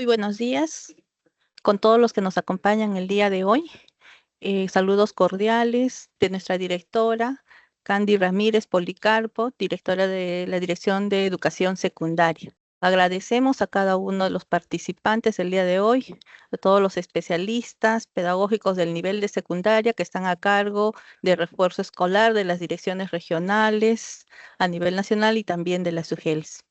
Muy buenos días con todos los que nos acompañan el día de hoy. Saludos cordiales de nuestra directora, Candy Ramírez Policarpo, directora de la Dirección de Educación Secundaria. Agradecemos a cada uno de los participantes el día de hoy, a todos los especialistas pedagógicos del nivel de secundaria que están a cargo de refuerzo escolar de las direcciones regionales a nivel nacional y también de las UGELs.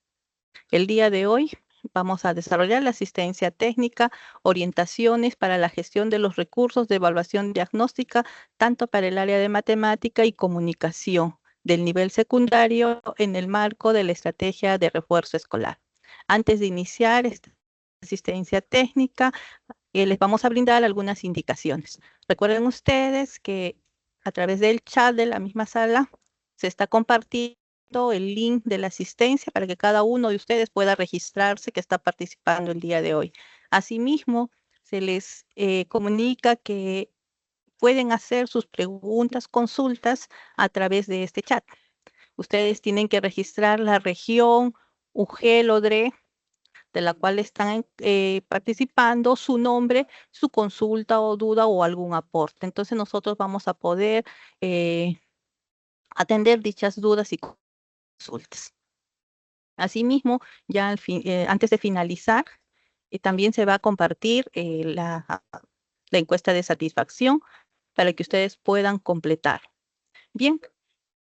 El día de hoy vamos a desarrollar la asistencia técnica, orientaciones para la gestión de los recursos de evaluación diagnóstica, tanto para el área de matemática y comunicación del nivel secundario en el marco de la estrategia de refuerzo escolar. Antes de iniciar esta asistencia técnica, les vamos a brindar algunas indicaciones. Recuerden ustedes que a través del chat de la misma sala se está compartiendo el link de la asistencia para que cada uno de ustedes pueda registrarse que está participando el día de hoy. Asimismo, se les comunica que pueden hacer sus preguntas, consultas a través de este chat. Ustedes tienen que registrar la región UGEL o DRE de la cual están participando, su nombre, su consulta o duda o algún aporte. Entonces nosotros vamos a poder atender dichas dudas y consultas. Asimismo, ya antes de finalizar, también se va a compartir la encuesta de satisfacción para que ustedes puedan completar. Bien,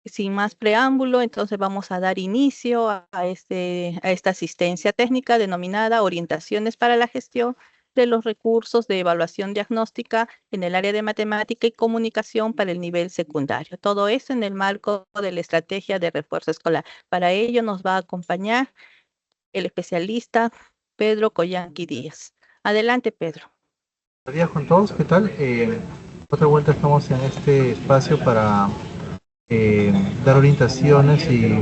sin más preámbulo, entonces vamos a dar inicio a esta asistencia técnica denominada Orientaciones para la gestión de los recursos de evaluación diagnóstica en el área de matemática y comunicación para el nivel secundario. Todo eso en el marco de la estrategia de refuerzo escolar. Para ello nos va a acompañar el especialista Pedro Collanqui Díaz. Adelante, Pedro. Buenos días con todos, ¿qué tal? Otra vuelta estamos en este espacio para dar orientaciones y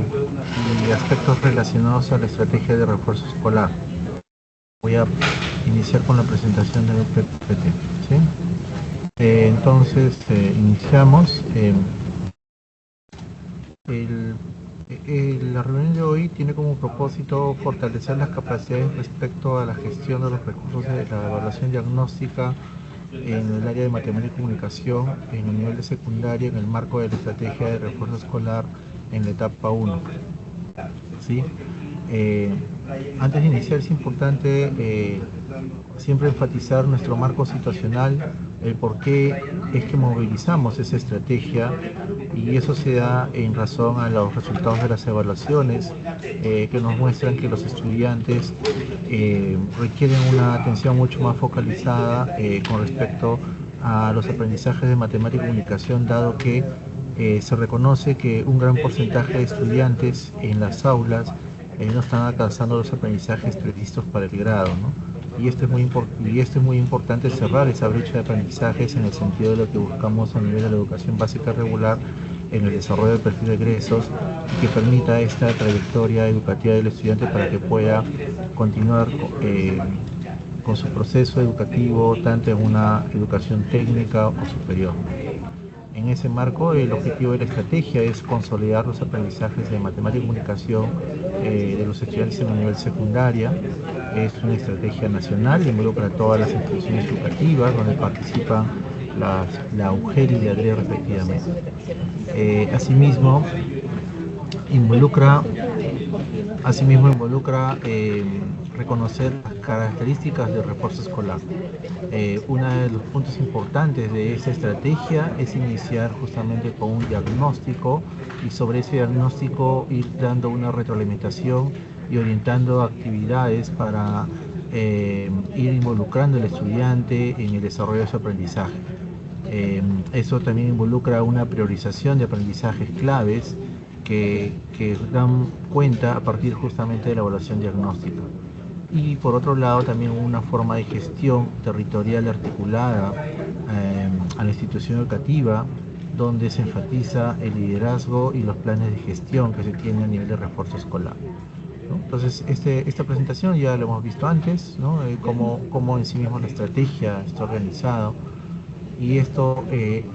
aspectos relacionados a la estrategia de refuerzo escolar. Voy a iniciar con la presentación del PPT, ¿sí? Entonces, iniciamos. La reunión de hoy tiene como propósito fortalecer las capacidades respecto a la gestión de los recursos de la evaluación diagnóstica en el área de matemática y comunicación en el nivel de secundaria en el marco de la estrategia de refuerzo escolar en la etapa 1. ¿Sí? Antes de iniciar es importante siempre enfatizar nuestro marco situacional, el por qué es que movilizamos esa estrategia, y eso se da en razón a los resultados de las evaluaciones que nos muestran que los estudiantes requieren una atención mucho más focalizada con respecto a los aprendizajes de matemática y comunicación, dado que se reconoce que un gran porcentaje de estudiantes en las aulas no están alcanzando los aprendizajes previstos para el grado, ¿no? Y esto es muy importante, cerrar esa brecha de aprendizajes en el sentido de lo que buscamos a nivel de la educación básica regular en el desarrollo del perfil de egresos, y que permita esta trayectoria educativa del estudiante para que pueda continuar con su proceso educativo, tanto en una educación técnica o superior. En ese marco, el objetivo de la estrategia es consolidar los aprendizajes de matemática y comunicación de los estudiantes en el nivel secundaria. Es una estrategia nacional, involucra a todas las instituciones educativas donde participan la UGEL y la DRE respectivamente. Asimismo, involucra reconocer las características del refuerzo escolar. Uno de los puntos importantes de esta estrategia es iniciar justamente con un diagnóstico, y sobre ese diagnóstico ir dando una retroalimentación y orientando actividades para ir involucrando al estudiante en el desarrollo de su aprendizaje. Eso también involucra una priorización de aprendizajes claves que dan cuenta a partir justamente de la evaluación diagnóstica. Y por otro lado también una forma de gestión territorial articulada a la institución educativa, donde se enfatiza el liderazgo y los planes de gestión que se tienen a nivel de refuerzo escolar, ¿no? Entonces esta presentación ya lo hemos visto antes, ¿no? Cómo en sí mismo la estrategia está organizada, y esto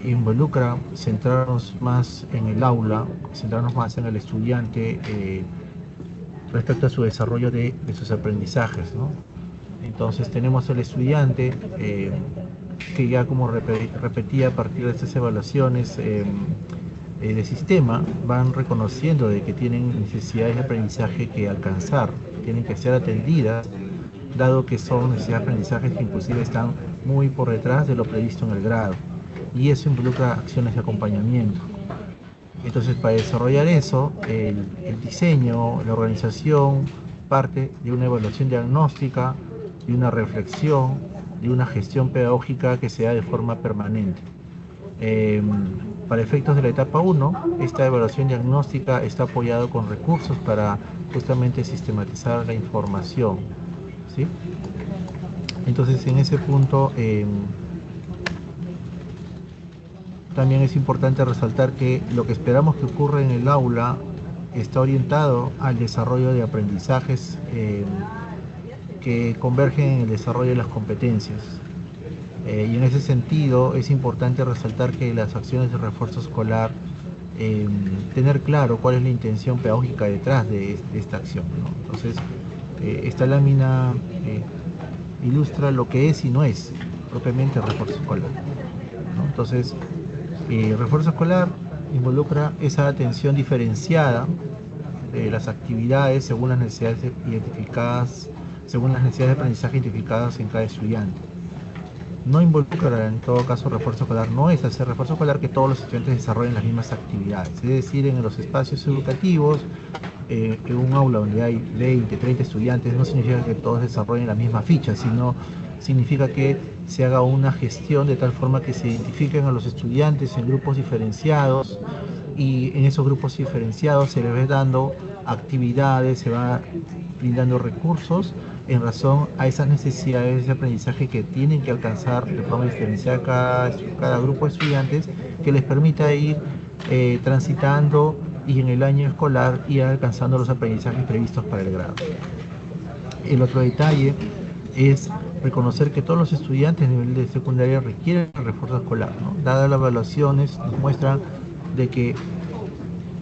involucra centrarnos más en el aula, centrarnos más en el estudiante respecto a su desarrollo de sus aprendizajes, ¿no? Entonces tenemos el estudiante que ya como repetía a partir de estas evaluaciones de sistema, van reconociendo de que tienen necesidades de aprendizaje que alcanzar, tienen que ser atendidas, dado que son necesidades de aprendizaje que inclusive están muy por detrás de lo previsto en el grado. Y eso involucra acciones de acompañamiento. Entonces, para desarrollar eso, el diseño, la organización, parte de una evaluación diagnóstica, de una reflexión, de una gestión pedagógica que sea de forma permanente. Para efectos de la etapa 1, esta evaluación diagnóstica está apoyada con recursos para justamente sistematizar la información, ¿sí? Entonces, en ese punto, también es importante resaltar que lo que esperamos que ocurra en el aula está orientado al desarrollo de aprendizajes que convergen en el desarrollo de las competencias. Y en ese sentido es importante resaltar que las acciones de refuerzo escolar, tener claro cuál es la intención pedagógica detrás de esta acción, ¿no? Entonces, esta lámina ilustra lo que es y no es propiamente refuerzo escolar, ¿no? Entonces, refuerzo escolar involucra esa atención diferenciada de las actividades según las necesidades identificadas, según las necesidades de aprendizaje identificadas en cada estudiante. No involucra, en todo caso, refuerzo escolar, no es hacer refuerzo escolar que todos los estudiantes desarrollen las mismas actividades, es decir, en los espacios educativos, en un aula donde hay 20, 30 estudiantes, no significa que todos desarrollen la misma ficha, sino significa que se haga una gestión de tal forma que se identifiquen a los estudiantes en grupos diferenciados, y en esos grupos diferenciados se les va dando actividades, se va brindando recursos en razón a esas necesidades de aprendizaje que tienen que alcanzar de forma diferenciada cada grupo de estudiantes, que les permita ir transitando y en el año escolar ir alcanzando los aprendizajes previstos para el grado. El otro detalle es reconocer que todos los estudiantes a nivel de secundaria requieren refuerzo escolar, ¿no? Dadas las evaluaciones nos muestran de que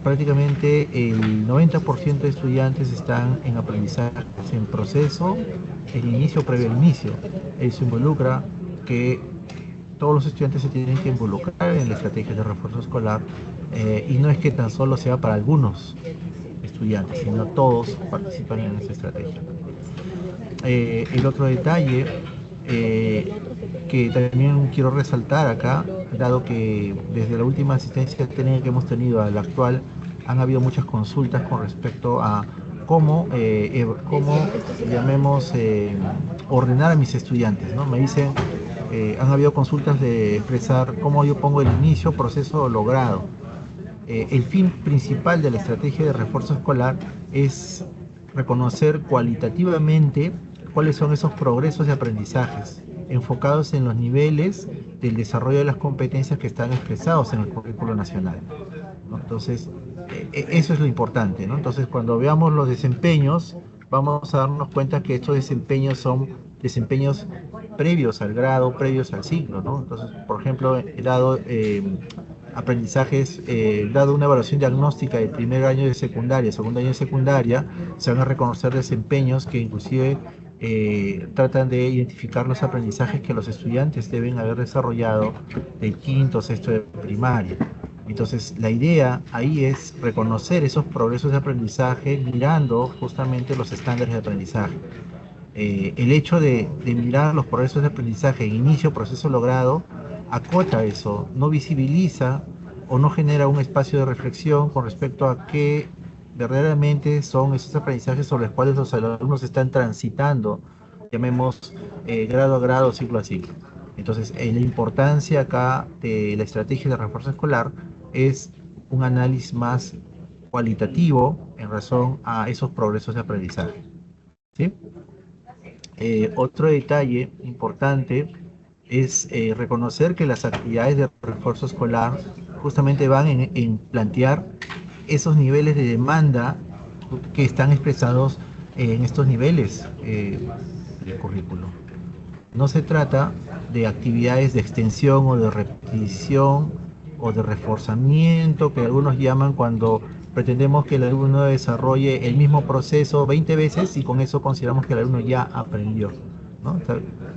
prácticamente el 90% de estudiantes están en aprendizaje en proceso, el inicio previo al inicio. Eso involucra que todos los estudiantes se tienen que involucrar en la estrategia de refuerzo escolar, y no es que tan solo sea para algunos estudiantes, sino todos participan en esa estrategia. El otro detalle que también quiero resaltar acá, dado que desde la última asistencia técnica que hemos tenido a la actual, han habido muchas consultas con respecto a cómo llamemos, ordenar a mis estudiantes, ¿no? Me dicen, han habido consultas de expresar cómo yo pongo el inicio, proceso, logrado. El fin principal de la estrategia de refuerzo escolar es reconocer cualitativamente cuáles son esos progresos de aprendizajes enfocados en los niveles del desarrollo de las competencias que están expresados en el currículo nacional, ¿no? Entonces, eso es lo importante, ¿no? Entonces, cuando veamos los desempeños, vamos a darnos cuenta que estos desempeños son desempeños previos al grado, previos al ciclo, ¿no? Entonces, por ejemplo, he dado aprendizajes, dado una evaluación diagnóstica del primer año de secundaria, segundo año de secundaria, se van a reconocer desempeños que inclusive tratan de identificar los aprendizajes que los estudiantes deben haber desarrollado del quinto o sexto de primaria. Entonces, la idea ahí es reconocer esos progresos de aprendizaje mirando justamente los estándares de aprendizaje. El hecho de mirar los progresos de aprendizaje en inicio, proceso, logrado, acota eso, no visibiliza o no genera un espacio de reflexión con respecto a qué verdaderamente son esos aprendizajes sobre los cuales los alumnos están transitando, llamemos grado a grado, ciclo a ciclo. Entonces, la importancia acá de la estrategia de refuerzo escolar es un análisis más cualitativo en razón a esos progresos de aprendizaje, ¿sí? Otro detalle importante es reconocer que las actividades de refuerzo escolar justamente van en plantear esos niveles de demanda que están expresados en estos niveles del currículo. No se trata de actividades de extensión o de repetición o de reforzamiento que algunos llaman cuando pretendemos que el alumno desarrolle el mismo proceso 20 veces y con eso consideramos que el alumno ya aprendió. ¿no?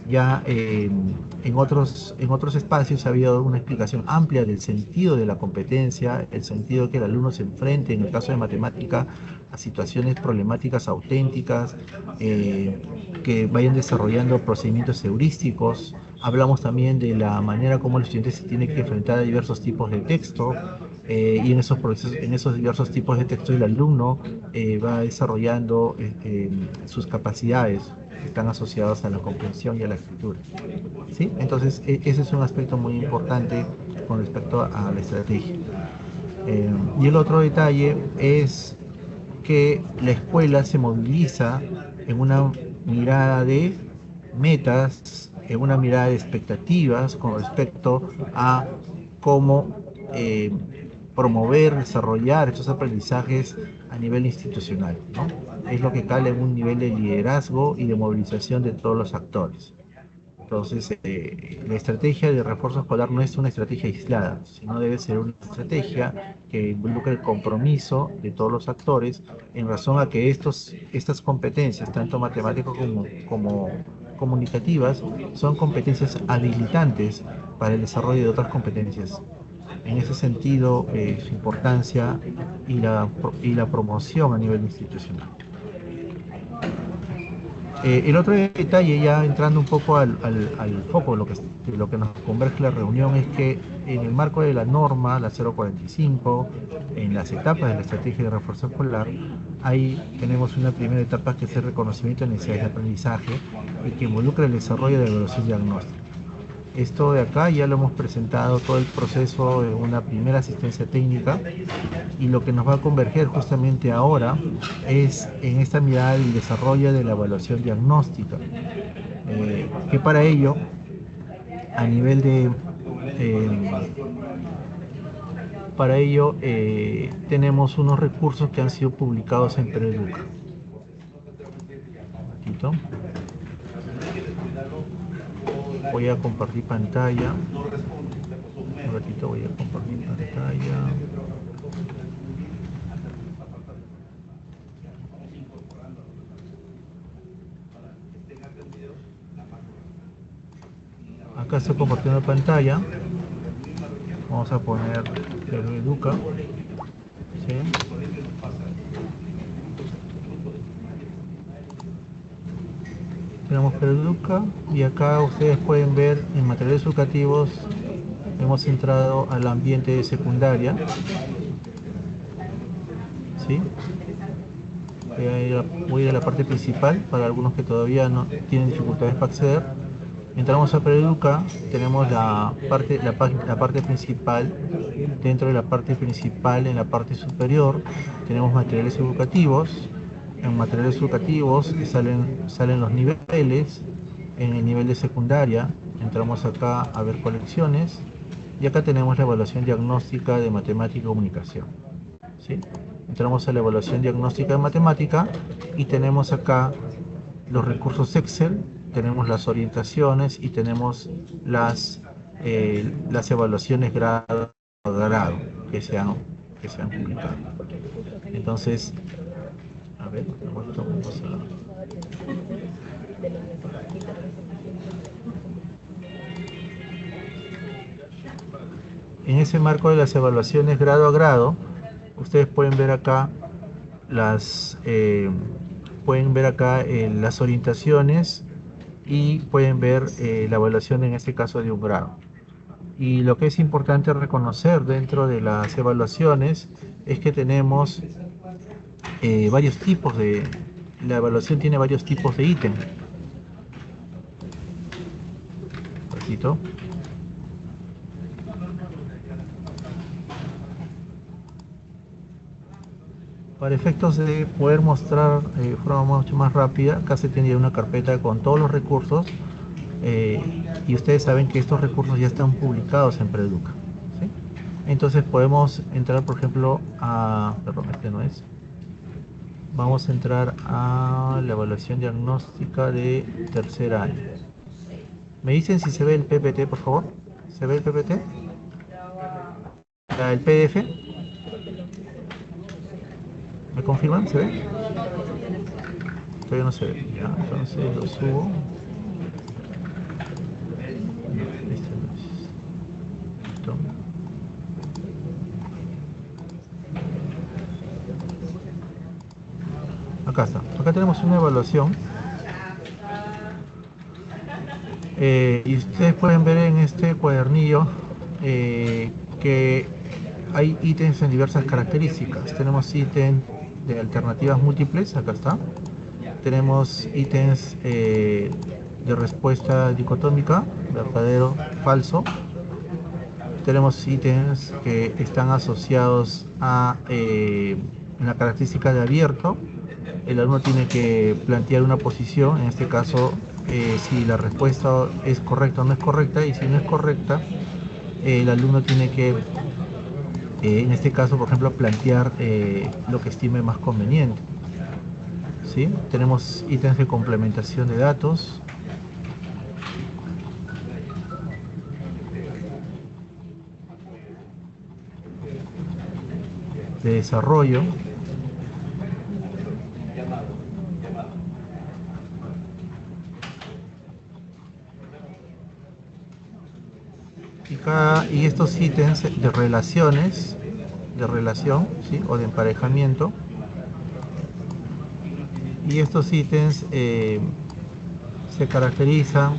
Ya en otros espacios ha habido una explicación amplia del sentido de la competencia, el sentido que el alumno se enfrente, en el caso de matemática, a situaciones problemáticas auténticas, que vayan desarrollando procedimientos heurísticos. Hablamos también de la manera como el estudiante se tiene que enfrentar a diversos tipos de texto, y en esos procesos, en esos diversos tipos de texto el alumno va desarrollando sus capacidades que están asociadas a la comprensión y a la escritura. ¿Sí? Entonces, ese es un aspecto muy importante con respecto a la estrategia. Y el otro detalle es que la escuela se moviliza en una mirada de metas, en una mirada de expectativas con respecto a cómo promover, desarrollar estos aprendizajes a nivel institucional, ¿no? Es lo que cala en un nivel de liderazgo y de movilización de todos los actores. Entonces, la estrategia de refuerzo escolar no es una estrategia aislada, sino debe ser una estrategia que involucre el compromiso de todos los actores en razón a que estas competencias, tanto matemáticas como comunicativas, son competencias habilitantes para el desarrollo de otras competencias. En ese sentido, su importancia y la promoción a nivel institucional. El otro detalle, ya entrando un poco al foco de lo que nos converge la reunión, es que en el marco de la norma, la 045, en las etapas de la estrategia de refuerzo escolar, ahí tenemos una primera etapa que es el reconocimiento de necesidades de aprendizaje y que involucra el desarrollo de evaluación diagnóstica. Esto de acá ya lo hemos presentado todo el proceso de una primera asistencia técnica, y lo que nos va a converger justamente ahora es en esta mirada del desarrollo de la evaluación diagnóstica, que para ello, a nivel de... eh, para ello tenemos unos recursos que han sido publicados en Preeduca. Un ratito. Voy a compartir pantalla. Un ratito voy a compartir pantalla. Acá estoy compartiendo pantalla. Vamos a poner Preeduca. ¿Sí? Tenemos Preeduca y acá ustedes pueden ver en materiales educativos hemos entrado al ambiente de secundaria. ¿Sí? Voy a ir a la parte principal para algunos que todavía no tienen dificultades para acceder. Entramos a Preeduca, tenemos la parte principal. Dentro de la parte principal, en la parte superior, tenemos materiales educativos. En materiales educativos salen los niveles. En el nivel de secundaria entramos acá a ver colecciones, y acá tenemos la evaluación diagnóstica de matemática y comunicación. ¿Sí? Entramos a la evaluación diagnóstica de matemática y tenemos acá los recursos Excel, tenemos las orientaciones y tenemos las evaluaciones grado a grado que se han publicado. Entonces, a ver, vamos a... En ese marco de las evaluaciones grado a grado, ustedes pueden ver acá las las orientaciones, y pueden ver la evaluación en este caso de un grado. Y lo que es importante reconocer dentro de las evaluaciones es que tenemos varios tipos de... La evaluación tiene varios tipos de ítem. Repito. Para efectos de poder mostrar de forma mucho más rápida, acá se tiene una carpeta con todos los recursos, y ustedes saben que estos recursos ya están publicados en Preeduca, ¿sí? Entonces podemos entrar, por ejemplo, perdón, este no es. Vamos a entrar a la evaluación diagnóstica de tercer año. ¿Me dicen si se ve el PPT, por favor? ¿Se ve el PPT? ¿El PDF? ¿Me confirman? ¿Se ve? Todavía no se ve. Ya, entonces lo subo. Acá está. Acá tenemos una evaluación. Y ustedes pueden ver en este cuadernillo que hay ítems en diversas características. Tenemos ítem de alternativas múltiples, acá está. Tenemos ítems de respuesta dicotómica, verdadero, falso. Tenemos ítems que están asociados a la característica de abierto. El alumno tiene que plantear una posición, en este caso si la respuesta es correcta o no es correcta, y si no es correcta, el alumno tiene que, en este caso, por ejemplo, plantear lo que estime más conveniente. ¿Sí? Tenemos ítems de complementación de datos. De desarrollo. Y estos ítems de relaciones, de relación, ¿sí? O de emparejamiento. Y estos ítems se caracterizan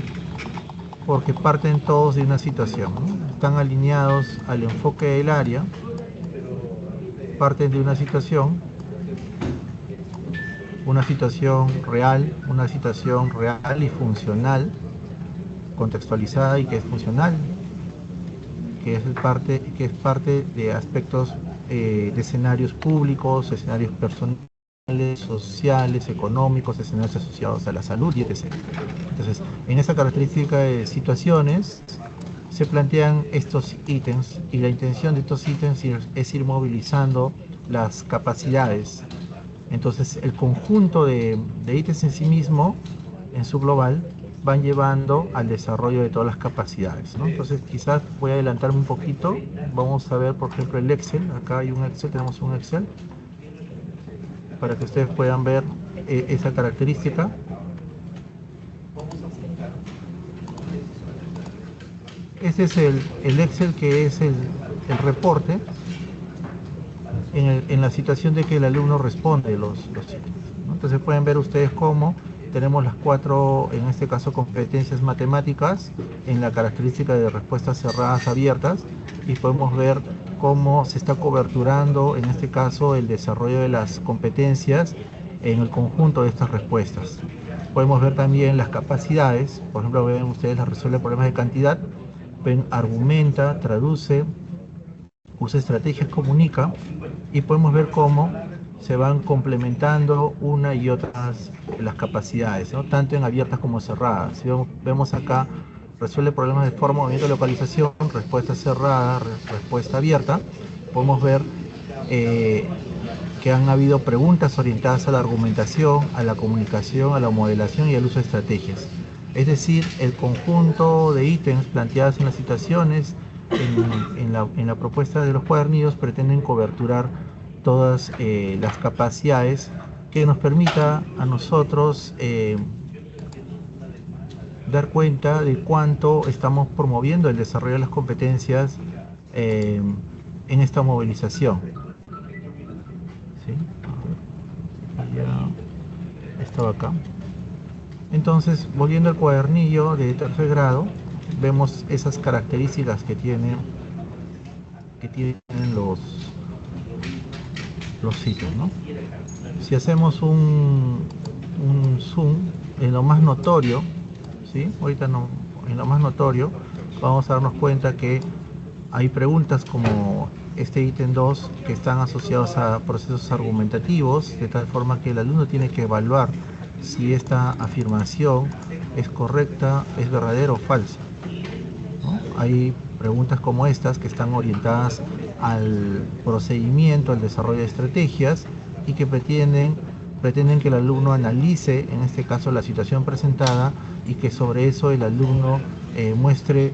porque parten todos de una situación, ¿no? Están alineados al enfoque del área, parten de una situación real y funcional, contextualizada y que es funcional, que es parte de aspectos de escenarios públicos, escenarios personales, sociales, económicos, escenarios asociados a la salud y etc. Entonces, en esa característica de situaciones se plantean estos ítems, y la intención de estos ítems es ir movilizando las capacidades. Entonces, el conjunto de ítems en sí mismo, en su global, van llevando al desarrollo de todas las capacidades, ¿no? Entonces, quizás voy a adelantarme un poquito. Vamos a ver, por ejemplo, el Excel. Acá hay un Excel, tenemos un Excel, para que ustedes puedan ver esa característica. Este es el Excel, que es el reporte en la situación de que el alumno responde los ítems, ¿no? Entonces pueden ver ustedes cómo tenemos las 4, en este caso, competencias matemáticas en la característica de respuestas cerradas, abiertas, y podemos ver cómo se está coberturando, en este caso, el desarrollo de las competencias en el conjunto de estas respuestas. Podemos ver también las capacidades. Por ejemplo, ven ustedes la resuelve problemas de cantidad, ven argumenta, traduce, usa estrategias, comunica, y podemos ver cómo se van complementando una y otras las capacidades, ¿no? Tanto en abiertas como cerradas. Si vemos acá, resuelve problemas de forma, movimiento, localización, respuesta cerrada, respuesta abierta. Podemos ver que han habido preguntas orientadas a la argumentación, a la comunicación, a la modelación y al uso de estrategias. Es decir, el conjunto de ítems planteados en las situaciones, en la propuesta de los cuadernillos, pretenden coberturar todas las capacidades que nos permita a nosotros dar cuenta de cuánto estamos promoviendo el desarrollo de las competencias en esta movilización. ¿Sí? Ya estaba acá. Entonces, volviendo al cuadernillo de tercer grado, vemos esas características que tienen los sitios, ¿no? Si hacemos un zoom en lo más notorio, ¿sí? Ahorita no, en lo más notorio, vamos a darnos cuenta que hay preguntas como este ítem 2 que están asociados a procesos argumentativos, de tal forma que el alumno tiene que evaluar si esta afirmación es correcta, es verdadera o falsa, ¿no? Hay preguntas como estas que están orientadas al procedimiento, al desarrollo de estrategias, y que pretenden que el alumno analice, en este caso, la situación presentada, y que sobre eso el alumno muestre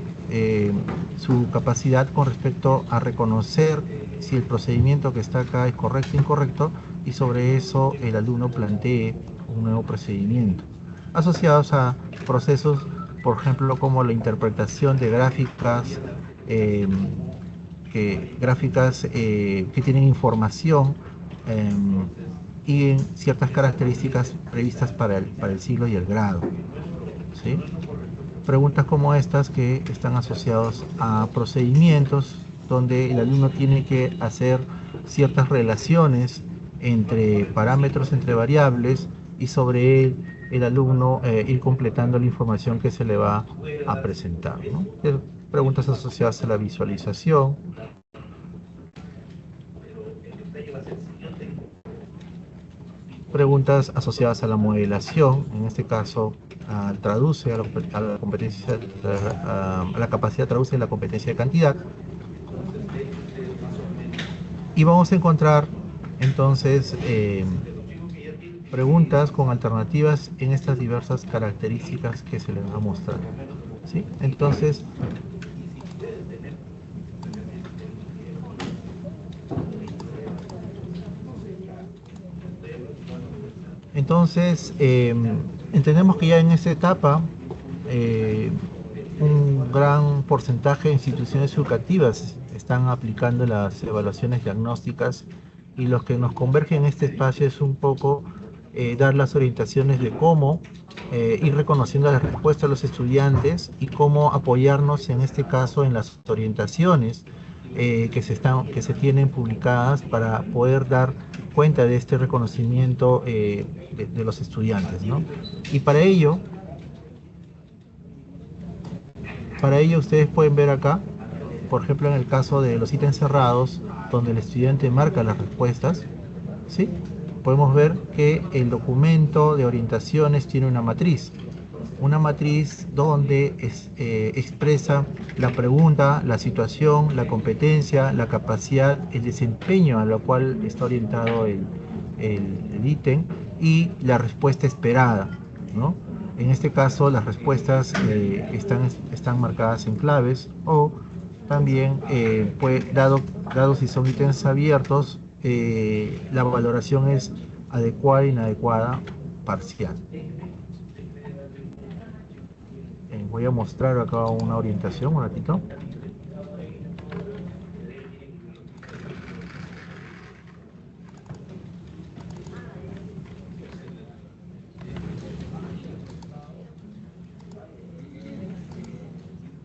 su capacidad con respecto a reconocer si el procedimiento que está acá es correcto o incorrecto, y sobre eso el alumno plantee un nuevo procedimiento, asociados a procesos, por ejemplo, como la interpretación de gráficas, que tienen información y en ciertas características previstas para el siglo y el grado, ¿sí? Preguntas como estas que están asociados a procedimientos donde el alumno tiene que hacer ciertas relaciones entre parámetros, entre variables, y sobre él el alumno ir completando la información que se le va a presentar, ¿no? Preguntas asociadas a la visualización, preguntas asociadas a la modelación, en este caso traduce a la competencia, a la capacidad, traduce la competencia de cantidad. Y vamos a encontrar entonces preguntas con alternativas en estas diversas características que se les va a mostrar, ¿sí? Entonces entendemos que ya en esta etapa un gran porcentaje de instituciones educativas están aplicando las evaluaciones diagnósticas, y los que nos convergen en este espacio es un poco dar las orientaciones de cómo ir reconociendo las respuestas de los estudiantes y cómo apoyarnos en este caso en las orientaciones que se tienen publicadas para poder dar cuenta de este reconocimiento de los estudiantes, ¿no? Y para ello ustedes pueden ver acá, por ejemplo, en el caso de los ítems cerrados, donde el estudiante marca las respuestas, ¿sí? Podemos ver que el documento de orientaciones tiene una matriz donde expresa la pregunta, la situación, la competencia, la capacidad, el desempeño a lo cual está orientado el ítem, y la respuesta esperada, ¿no? En este caso las respuestas están marcadas en claves, o también, dado si son ítems abiertos, la valoración es adecuada, inadecuada, parcial. Voy a mostrar acá una orientación, un ratito.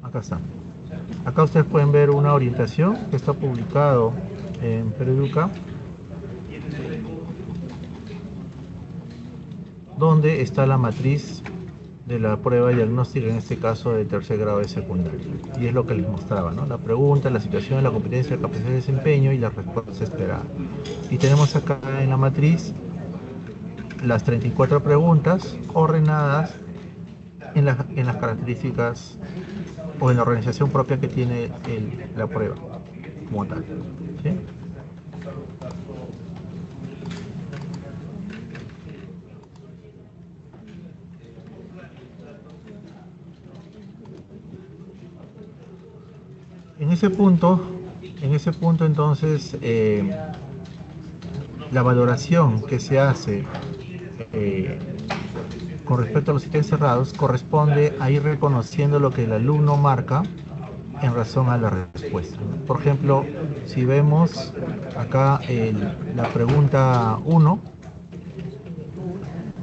Acá está. Acá ustedes pueden ver una orientación que está publicado en Pereduca, donde está la matriz de la prueba diagnóstica, en este caso de tercer grado de secundaria. Y es lo que les mostraba, ¿no? La pregunta, la situación, la competencia, la capacidad de desempeño y la respuesta esperada. Y tenemos acá en la matriz las 34 preguntas ordenadas en las características o en la organización propia que tiene la prueba como tal, ¿sí? En ese punto entonces la valoración que se hace con respecto a los ítems cerrados corresponde a ir reconociendo lo que el alumno marca en razón a la respuesta. Por ejemplo, si vemos acá la pregunta 1,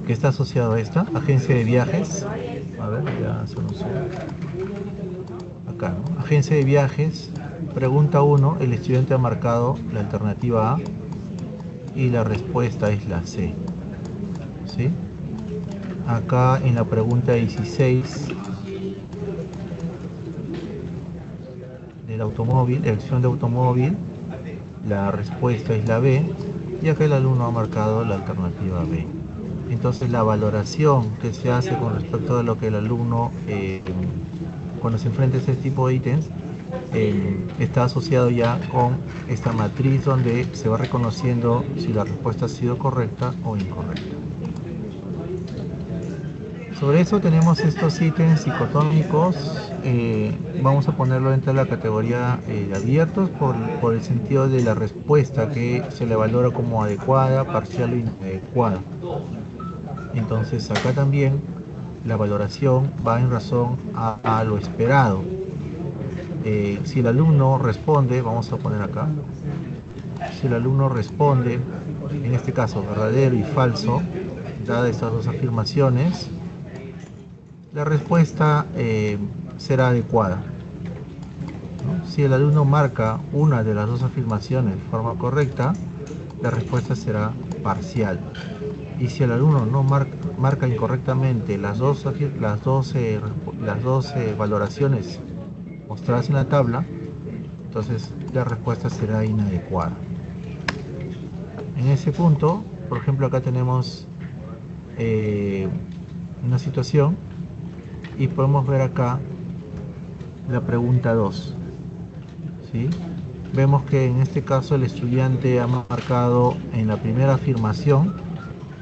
que está asociado a esta, agencia de viajes. A ver, ya se nos sube. Acá, ¿no? Agencia de viajes, pregunta 1, el estudiante ha marcado la alternativa A y la respuesta es la C, ¿sí? Acá en la pregunta 16 del automóvil, elección de automóvil, la respuesta es la B, y acá el alumno ha marcado la alternativa B. Entonces la valoración que se hace con respecto a lo que el alumno cuando se enfrenta a este tipo de ítems está asociado ya con esta matriz donde se va reconociendo si la respuesta ha sido correcta o incorrecta. Sobre eso tenemos estos ítems dicotómicos, vamos a ponerlo dentro de la categoría de abiertos por el sentido de la respuesta que se le valora como adecuada, parcial o inadecuada. Entonces acá también la valoración va en razón a lo esperado. Si el alumno responde, vamos a poner acá, si el alumno responde, en este caso verdadero y falso, dadas estas dos afirmaciones, la respuesta será adecuada, ¿no? Si el alumno marca una de las dos afirmaciones de forma correcta, la respuesta será parcial. Y si el alumno no marca incorrectamente las dos valoraciones mostradas en la tabla, entonces la respuesta será inadecuada. En ese punto, por ejemplo, acá tenemos una situación y podemos ver acá la pregunta 2, ¿sí? Vemos que en este caso el estudiante ha marcado en la primera afirmación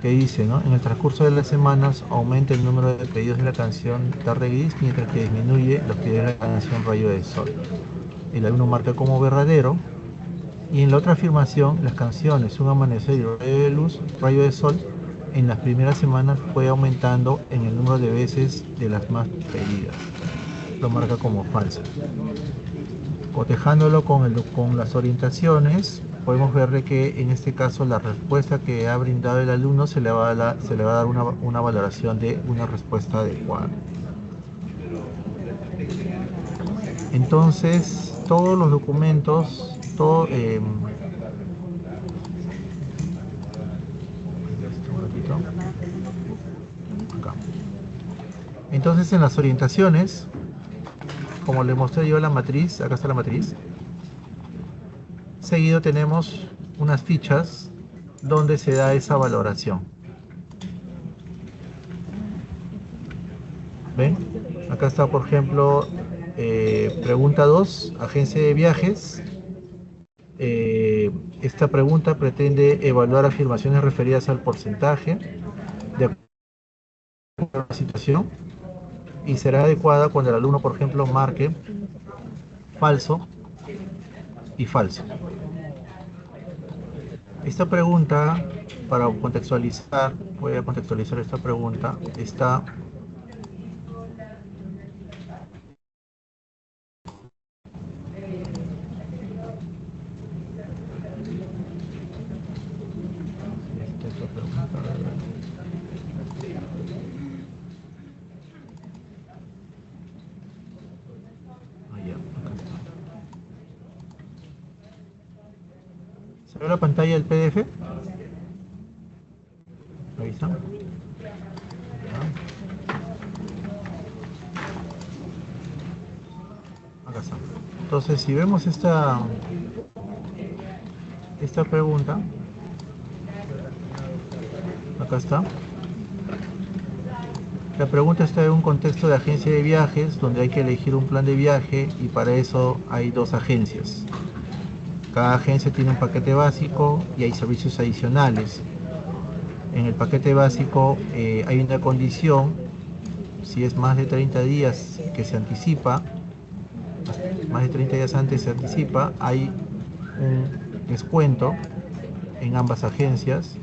que dice, ¿no? En el transcurso de las semanas aumenta el número de pedidos de la canción Tarde Gris, mientras que disminuye los pedidos de la canción Rayo de Sol. El alumno marca como verdadero. Y en la otra afirmación, las canciones Un Amanecer y Rayo de Luz, Rayo de Sol, en las primeras semanas fue aumentando en el número de veces de las más pedidas. Lo marca como falso. Cotejándolo con las orientaciones, podemos ver que en este caso la respuesta que ha brindado el alumno se le va a dar una valoración de una respuesta adecuada. Entonces, todos los documentos, entonces en las orientaciones, como le mostré yo la matriz, acá está la matriz, seguido tenemos unas fichas donde se da esa valoración. ¿Ven? Acá está, por ejemplo, pregunta 2, agencia de viajes. Esta pregunta pretende evaluar afirmaciones referidas al porcentaje de acuerdo a la situación y será adecuada cuando el alumno, por ejemplo, marque falso y falso. Esta pregunta, para contextualizar, voy a contextualizar esta pregunta, está ¿se ve la pantalla del PDF? ¿Revisan? Acá está. Entonces, si vemos esta pregunta, acá está. La pregunta está en un contexto de agencia de viajes, donde hay que elegir un plan de viaje y para eso hay dos agencias. Cada agencia tiene un paquete básico y hay servicios adicionales. En el paquete básico hay una condición, si es más de 30 días que se anticipa, más de 30 días antes se anticipa, hay un descuento en ambas agencias.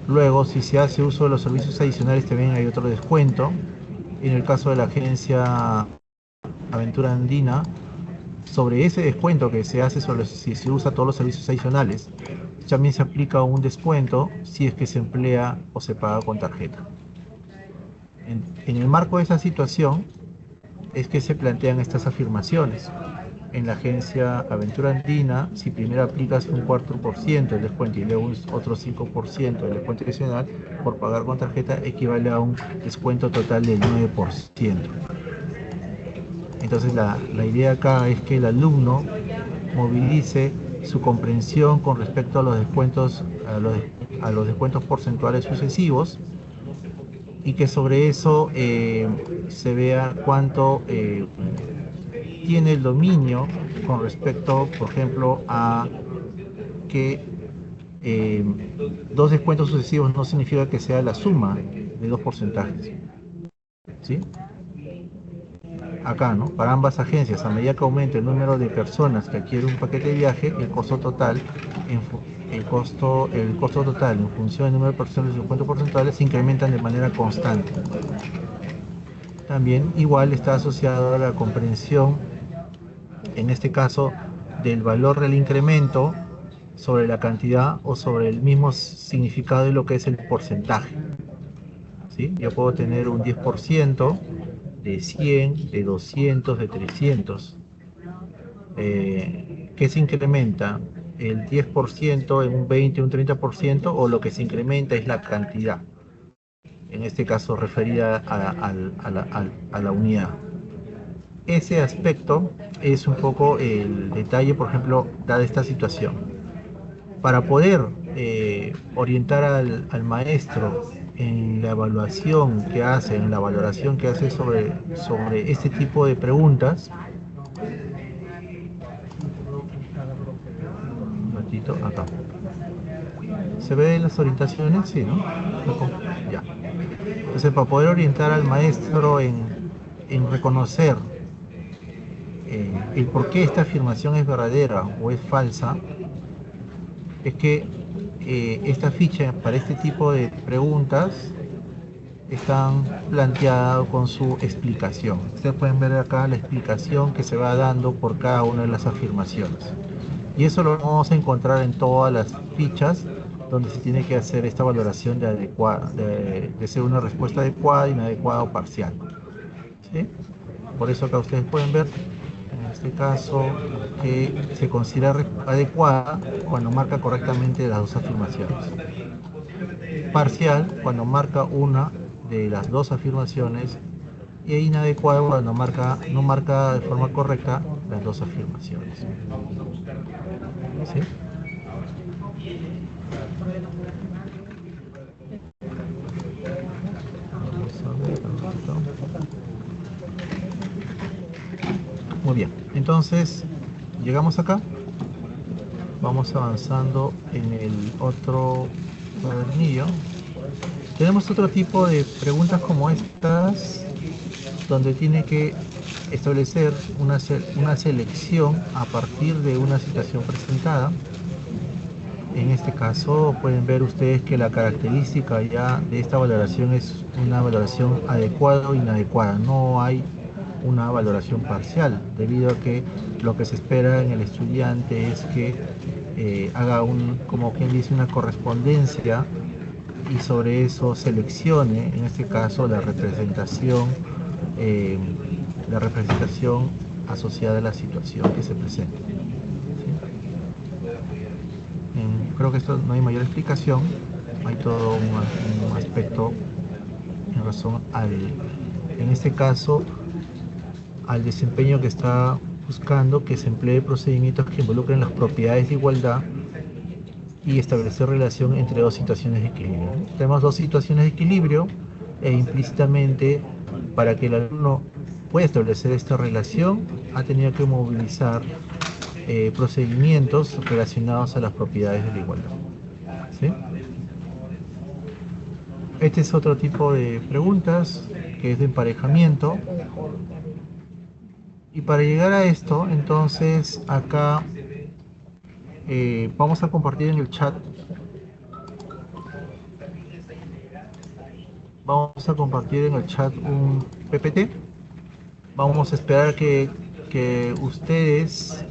Luego, si se hace uso de los servicios adicionales, también hay otro descuento. En el caso de la agencia Aventura Andina, sobre ese descuento que se hace si se usa todos los servicios adicionales, también se aplica un descuento si es que se emplea o se paga con tarjeta. En el marco de esa situación es que se plantean estas afirmaciones. En la agencia Aventura Andina, si primero aplicas un 4% del descuento y luego otro 5% del descuento adicional, por pagar con tarjeta equivale a un descuento total del 9%. Entonces la idea acá es que el alumno movilice su comprensión con respecto a los descuentos, a los descuentos porcentuales sucesivos, y que sobre eso se vea cuánto tiene el dominio con respecto, por ejemplo, a que dos descuentos sucesivos no significa que sea la suma de dos porcentajes, ¿sí? Acá, ¿no? Para ambas agencias, a medida que aumente el número de personas que adquieren un paquete de viaje, el costo total en función del número de personas y los descuentos porcentuales se incrementan de manera constante. También igual está asociado a la comprensión, en este caso, del valor del incremento sobre la cantidad o sobre el mismo significado de lo que es el porcentaje. ¿Sí? Yo puedo tener un 10% de 100, de 200, de 300. ¿Qué se incrementa? ¿El 10% en un 20, un 30% o lo que se incrementa es la cantidad? En este caso referida a la unidad. Ese aspecto es un poco el detalle, por ejemplo, dada esta situación. Para poder orientar al maestro en la evaluación que hace, en la valoración que hace sobre este tipo de preguntas, un ratito, acá. ¿Se ven las orientaciones? Sí, ¿no? Ya. Entonces, para poder orientar al maestro en reconocer el por qué esta afirmación es verdadera o es falsa, es que esta ficha para este tipo de preguntas están planteadas con su explicación. Ustedes pueden ver acá la explicación que se va dando por cada una de las afirmaciones. Y eso lo vamos a encontrar en todas las fichas donde se tiene que hacer esta valoración de ser una respuesta adecuada, inadecuada o parcial. ¿Sí? Por eso acá ustedes pueden ver, en este caso, que se considera adecuada cuando marca correctamente las dos afirmaciones. Parcial cuando marca una de las dos afirmaciones e inadecuada cuando no marca de forma correcta las dos afirmaciones. ¿Sí? Muy bien, entonces llegamos acá, vamos avanzando en el otro cuadernillo. Tenemos otro tipo de preguntas como estas, donde tiene que establecer una selección a partir de una situación presentada. En este caso pueden ver ustedes que la característica ya de esta valoración es una valoración adecuada o inadecuada. No hay una valoración parcial, debido a que lo que se espera en el estudiante es que haga como quien dice, una correspondencia y sobre eso seleccione, en este caso, la representación asociada a la situación que se presenta. Creo que esto no hay mayor explicación, hay todo un aspecto en razón en este caso, al desempeño que está buscando que se emplee procedimientos que involucren las propiedades de igualdad y establecer relación entre dos situaciones de equilibrio. Tenemos dos situaciones de equilibrio e implícitamente, para que el alumno pueda establecer esta relación, ha tenido que movilizar procedimientos relacionados a las propiedades de la igualdad. ¿Sí? Este es otro tipo de preguntas que es de emparejamiento. Y para llegar a esto, entonces acá vamos a compartir en el chat. Vamos a compartir en el chat un PPT. Vamos a esperar que ustedes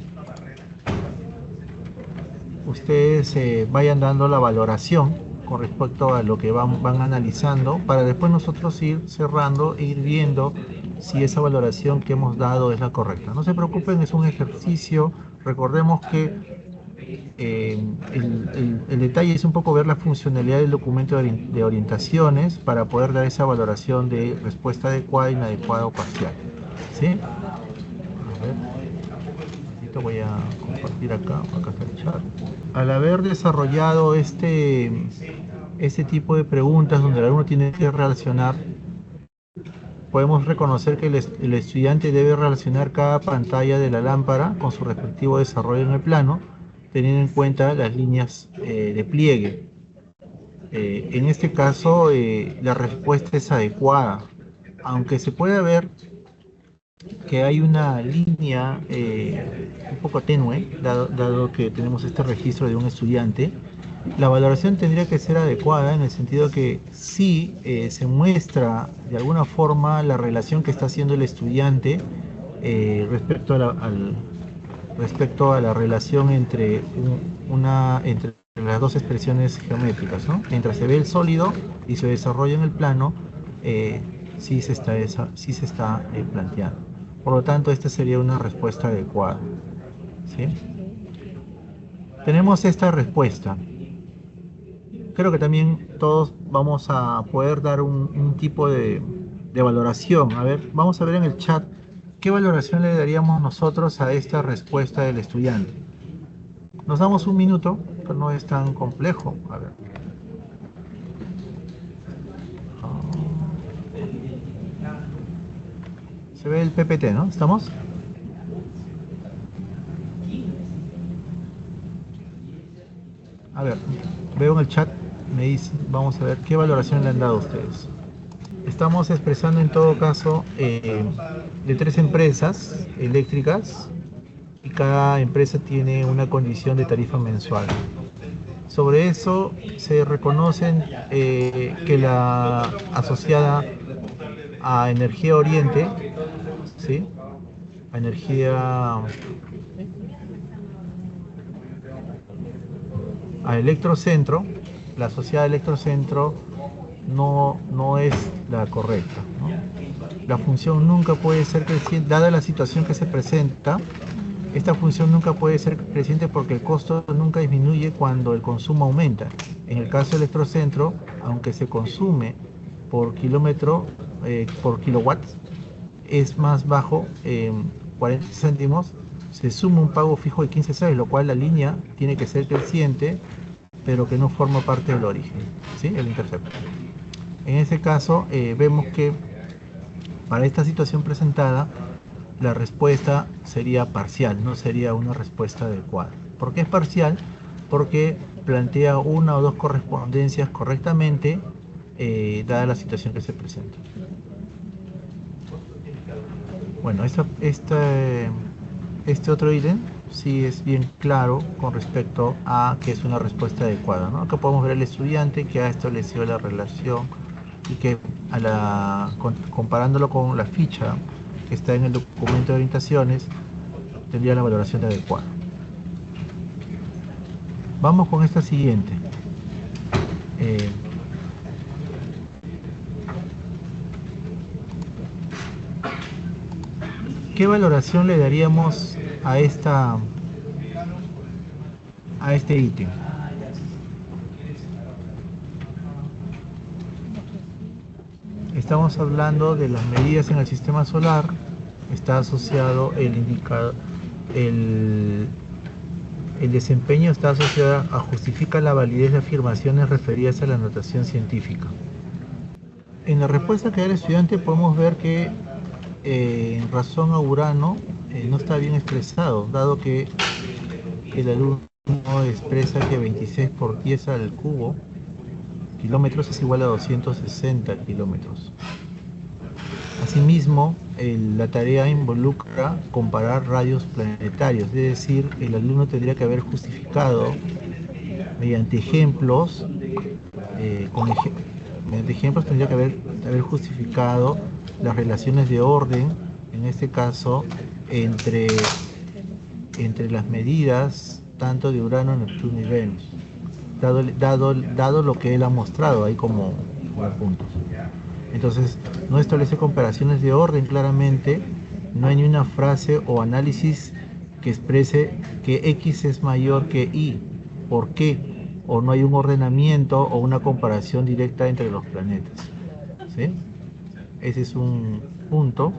vayan dando la valoración con respecto a lo que van analizando, para después nosotros ir cerrando e ir viendo si esa valoración que hemos dado es la correcta. No se preocupen, es un ejercicio. Recordemos que el detalle es un poco ver la funcionalidad del documento de orientaciones para poder dar esa valoración de respuesta adecuada, inadecuada o parcial. ¿Sí? A ver, voy a compartir acá está el chat. Al haber desarrollado este tipo de preguntas donde el alumno tiene que relacionar, podemos reconocer que el estudiante debe relacionar cada pantalla de la lámpara con su respectivo desarrollo en el plano, teniendo en cuenta las líneas de pliegue. En este caso, la respuesta es adecuada, aunque se puede ver que hay una línea un poco tenue, dado que tenemos este registro de un estudiante. La valoración tendría que ser adecuada en el sentido que sí se muestra de alguna forma la relación que está haciendo el estudiante respecto respecto a la relación entre, entre las dos expresiones geométricas, ¿no? Mientras se ve el sólido y se desarrolla en el plano, sí se está, planteando. Por lo tanto, esta sería una respuesta adecuada, ¿sí? Tenemos esta respuesta. Creo que también todos vamos a poder dar un tipo de valoración. A ver, vamos a ver en el chat qué valoración le daríamos nosotros a esta respuesta del estudiante. Nos damos un minuto, pero no es tan complejo. A ver. Se ve el PPT, ¿no? ¿Estamos? A ver, veo en el chat, me dice, vamos a ver qué valoración le han dado a ustedes. Estamos expresando en todo caso de 3 empresas eléctricas y cada empresa tiene una condición de tarifa mensual. Sobre eso se reconocen que la asociada a Energía Oriente, ¿sí? A Electrocentro, la asociada a Electrocentro no es la correcta, ¿no? La función nunca puede ser creciente, dada la situación que se presenta. Esta función nunca puede ser creciente porque el costo nunca disminuye cuando el consumo aumenta. En el caso del Electrocentro, aunque se consume por kilómetro, por kilowatts, es más bajo, 40 céntimos, se suma un pago fijo de 15 soles, lo cual la línea tiene que ser creciente, pero que no forma parte del origen, ¿sí? El intercepto. En ese caso, vemos que para esta situación presentada, la respuesta sería parcial, no sería una respuesta adecuada. ¿Por qué es parcial? Porque plantea una o dos correspondencias correctamente, dada la situación que se presenta. Bueno, este otro ítem sí es bien claro con respecto a que es una respuesta adecuada, ¿no? Acá podemos ver al estudiante que ha establecido la relación y que comparándolo con la ficha que está en el documento de orientaciones, tendría la valoración de adecuada. Vamos con esta siguiente. ¿Qué valoración le daríamos a este ítem? Estamos hablando de las medidas en el sistema solar. Está asociado el desempeño está asociado a justificar la validez de afirmaciones referidas a la notación científica. En la respuesta que da el estudiante podemos ver que en razón a Urano no está bien expresado, dado que el alumno expresa que 26 por 10 al cubo kilómetros es igual a 260 kilómetros. Asimismo, la tarea involucra comparar radios planetarios, es decir, el alumno tendría que haber justificado mediante ejemplos, tendría que haber justificado las relaciones de orden, en este caso, entre las medidas tanto de Urano, Neptuno y Venus, dado lo que él ha mostrado ahí como puntos. Entonces, no establece comparaciones de orden claramente, no hay ni una frase o análisis que exprese que X es mayor que Y. ¿Por qué? O no hay un ordenamiento o una comparación directa entre los planetas, ¿sí? Ese es un punto.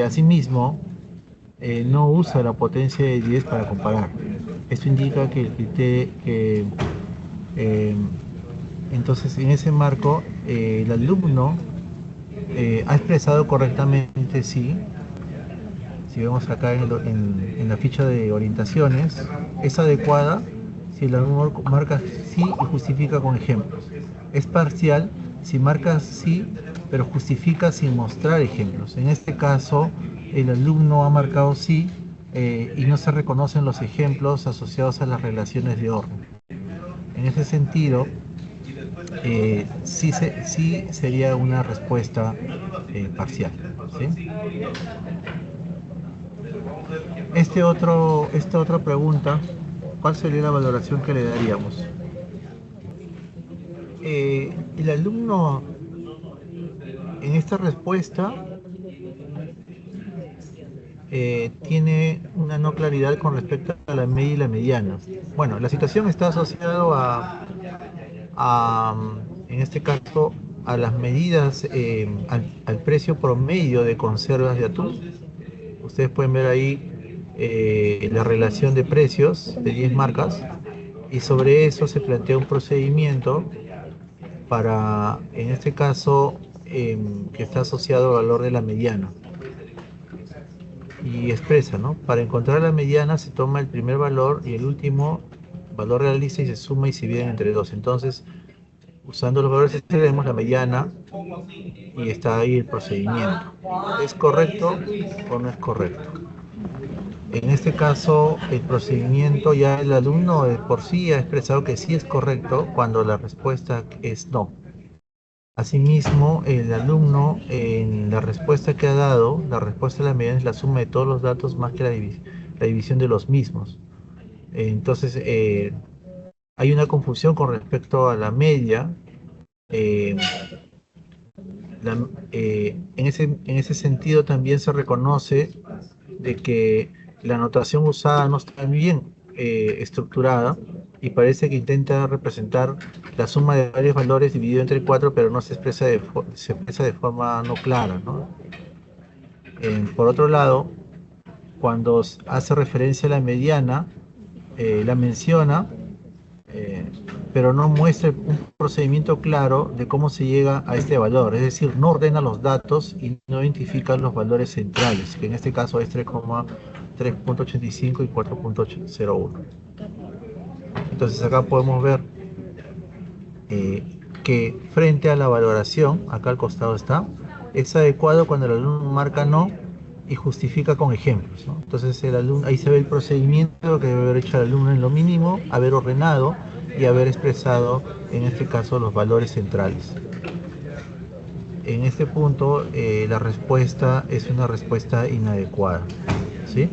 Asimismo, no usa la potencia de 10 para comparar. Esto indica que el criterio, entonces en ese marco, el alumno ha expresado correctamente sí. Si vemos acá en la ficha de orientaciones, es adecuada si el alumno marca sí y justifica con ejemplos. Es parcial si marca sí, pero justifica sin mostrar ejemplos. En este caso, el alumno ha marcado sí y no se reconocen los ejemplos asociados a las relaciones de orden. En ese sentido, sí sería una respuesta parcial, ¿sí? Esta otra pregunta, ¿cuál sería la valoración que le daríamos? El alumno en esta respuesta tiene una no claridad con respecto a la media y la mediana. Bueno, la situación está asociada en este caso, a las medidas, al precio promedio de conservas de atún. Ustedes pueden ver ahí la relación de precios de 10 marcas y sobre eso se plantea un procedimiento para, en este caso, que está asociado al valor de la mediana. Y expresa, ¿no? Para encontrar la mediana se toma el primer valor y el último valor realista y se suma y se divide entre dos. Entonces, usando los valores extremos, la mediana, y está ahí el procedimiento. ¿Es correcto o no es correcto? En este caso, el procedimiento ya el alumno de por sí ha expresado que sí es correcto cuando la respuesta es no. Asimismo, el alumno en la respuesta que ha dado, la respuesta de la mediana es la suma de todos los datos más que la división de los mismos. Entonces, hay una confusión con respecto a la media. Eh, en ese sentido también se reconoce de que la notación usada no está bien estructurada y parece que intenta representar la suma de varios valores dividido entre 4, pero no se expresa se expresa de forma no clara, ¿no? Por otro lado, cuando hace referencia a la mediana, la menciona, eh, pero no muestra un procedimiento claro de cómo se llega a este valor, es decir, no ordena los datos y no identifica los valores centrales, que en este caso es 3,3.85 y 4.01. Entonces acá podemos ver que frente a la valoración, acá al costado está, es adecuado cuando el alumno marca no y justifica con ejemplos, ¿no? Entonces el alumno, ahí se ve el procedimiento que debe haber hecho el alumno en lo mínimo, haber ordenado y haber expresado, en este caso, los valores centrales. En este punto, la respuesta es una respuesta inadecuada, ¿sí?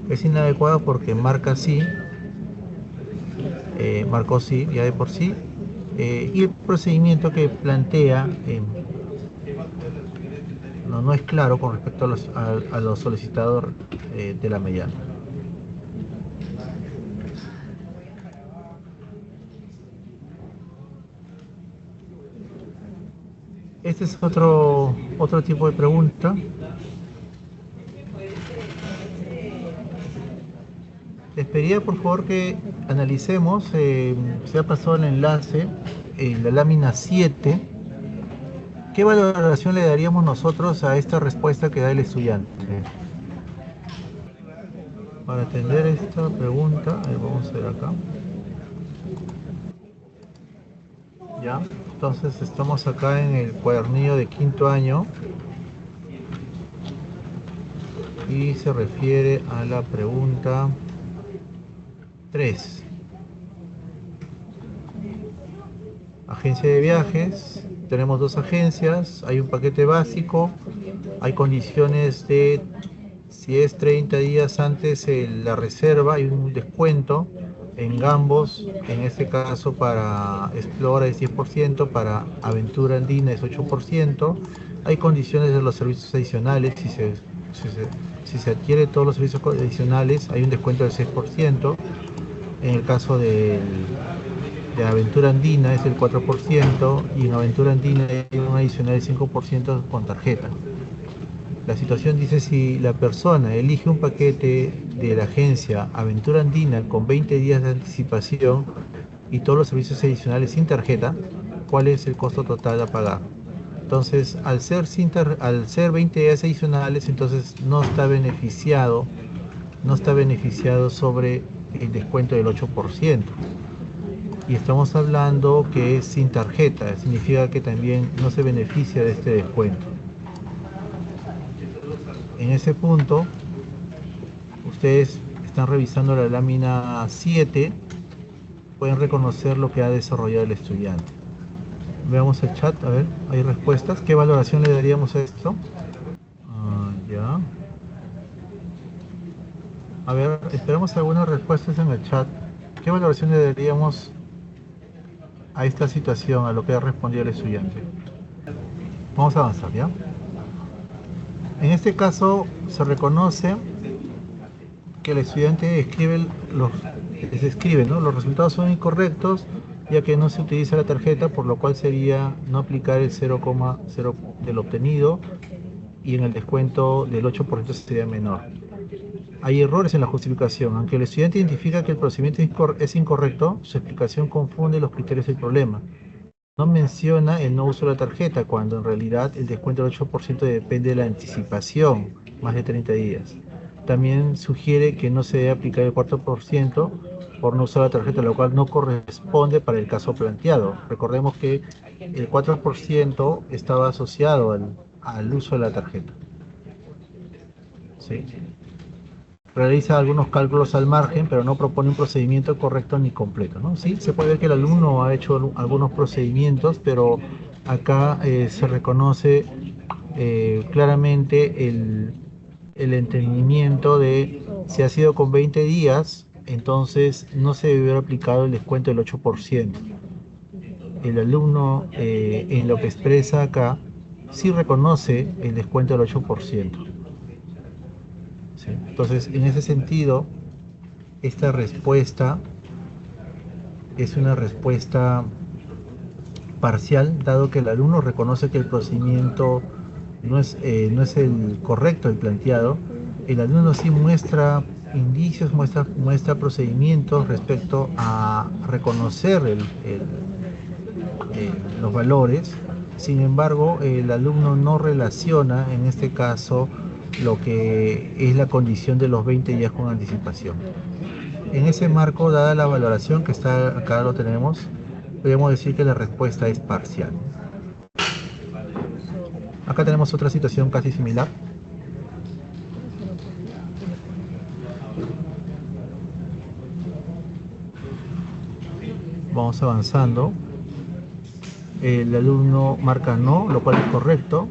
Es inadecuada porque marca sí, marcó sí, ya de por sí, y el procedimiento que plantea no es claro con respecto a los solicitados de la mediana. Este es otro tipo de pregunta. Les pediría por favor que analicemos, se ha pasado el enlace, en la lámina 7, ¿qué valoración le daríamos nosotros a esta respuesta que da el estudiante? Para atender esta pregunta, vamos a ver acá. Ya, entonces estamos acá en el cuadernillo de quinto año y se refiere a la pregunta 3. Agencia de viajes, tenemos dos agencias, hay un paquete básico, hay condiciones de, si es 30 días antes la reserva, hay un descuento en ambos, en este caso para Explora es 10%, para Aventura Andina es 8%, hay condiciones de los servicios adicionales, si se adquiere todos los servicios adicionales hay un descuento del 6%, en el caso de Aventura Andina es el 4% y en Aventura Andina hay un adicional del 5% con tarjeta. La situación dice si la persona elige un paquete de la agencia Aventura Andina con 20 días de anticipación y todos los servicios adicionales sin tarjeta, ¿cuál es el costo total a pagar? Entonces, al ser 20 días adicionales, entonces no está beneficiado sobre el descuento del 8%. Y estamos hablando que es sin tarjeta, significa que también no se beneficia de este descuento. En ese punto, ustedes están revisando la lámina 7, pueden reconocer lo que ha desarrollado el estudiante. Veamos el chat, a ver, hay respuestas. ¿Qué valoración le daríamos a esto? Ya. A ver, esperamos algunas respuestas en el chat. ¿Qué valoración le daríamos a esta situación, a lo que ha respondido el estudiante? Vamos a avanzar, ¿ya? En este caso, se reconoce que el estudiante les escribe, ¿no? Los resultados son incorrectos, ya que no se utiliza la tarjeta, por lo cual sería no aplicar el 0,0 del obtenido y en el descuento del 8% sería menor. Hay errores en la justificación. Aunque el estudiante identifica que el procedimiento es incorrecto, su explicación confunde los criterios del problema. No menciona el no uso de la tarjeta, cuando en realidad el descuento del 8% depende de la anticipación, más de 30 días. También sugiere que no se debe aplicar el 4% por no usar la tarjeta, lo cual no corresponde para el caso planteado. Recordemos que el 4% estaba asociado al uso de la tarjeta. ¿Sí? Realiza algunos cálculos al margen, pero no propone un procedimiento correcto ni completo, ¿no? Sí, se puede ver que el alumno ha hecho algunos procedimientos, pero acá se reconoce claramente el entendimiento de si ha sido con 20 días, entonces no se debe haber aplicado el descuento del 8%. El alumno en lo que expresa acá sí reconoce el descuento del 8%. ¿Sí? Entonces, en ese sentido, esta respuesta es una respuesta parcial, dado que el alumno reconoce que el procedimiento no es el correcto, el planteado. El alumno sí muestra indicios, muestra procedimientos respecto a reconocer los valores. Sin embargo, el alumno no relaciona, en este caso, lo que es la condición de los 20 días con anticipación. En ese marco, dada la valoración que está acá, lo tenemos, podemos decir que la respuesta es parcial. Acá tenemos otra situación casi similar. Vamos avanzando. El alumno marca no, lo cual es correcto.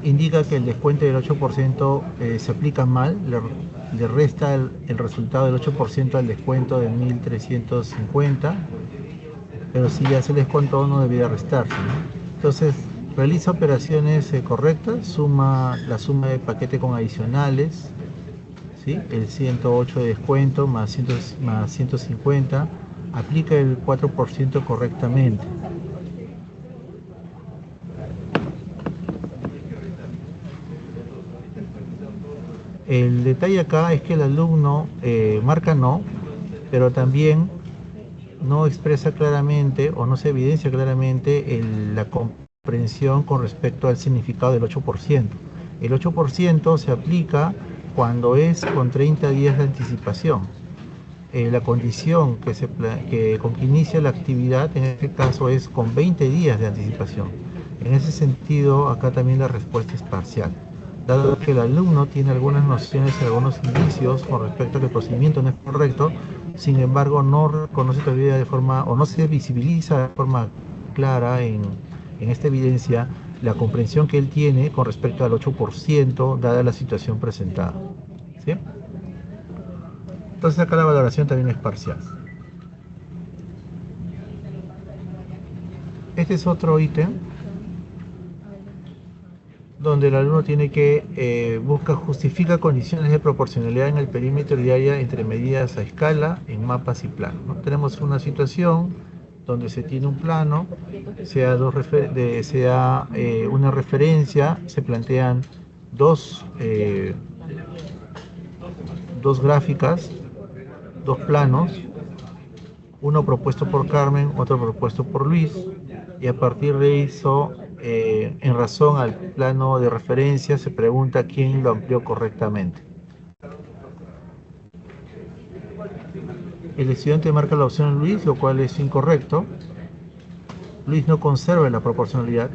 Indica que el descuento del 8% se aplica mal, le resta el resultado del 8% al descuento de 1.350, pero si ya se les descontó no debería restarse, ¿no? Entonces realiza operaciones correctas, la suma de paquete con adicionales, ¿sí? El 108 de descuento más 150, aplica el 4% correctamente. El detalle acá es que el alumno marca no, pero también no expresa claramente o no se evidencia claramente la comprensión con respecto al significado del 8%. El 8% se aplica cuando es con 30 días de anticipación. La condición con que inicia la actividad en este caso es con 20 días de anticipación. En ese sentido, acá también la respuesta es parcial, dado que el alumno tiene algunas nociones y algunos indicios con respecto a que el procedimiento no es correcto. Sin embargo, no reconoce todavía de forma, o no se visibiliza de forma clara en esta evidencia la comprensión que él tiene con respecto al 8%, dada la situación presentada. ¿Sí? Entonces acá la valoración también es parcial. Este es otro ítem donde el alumno tiene que justifica condiciones de proporcionalidad en el perímetro y área entre medidas a escala en mapas y planos, ¿no? Tenemos una situación donde se tiene un plano, sea una referencia, se plantean dos gráficas, dos planos, uno propuesto por Carmen, otro propuesto por Luis, y a partir de eso, en razón al plano de referencia, se pregunta quién lo amplió correctamente. El estudiante marca la opción Luis, lo cual es incorrecto. Luis no conserva la proporcionalidad.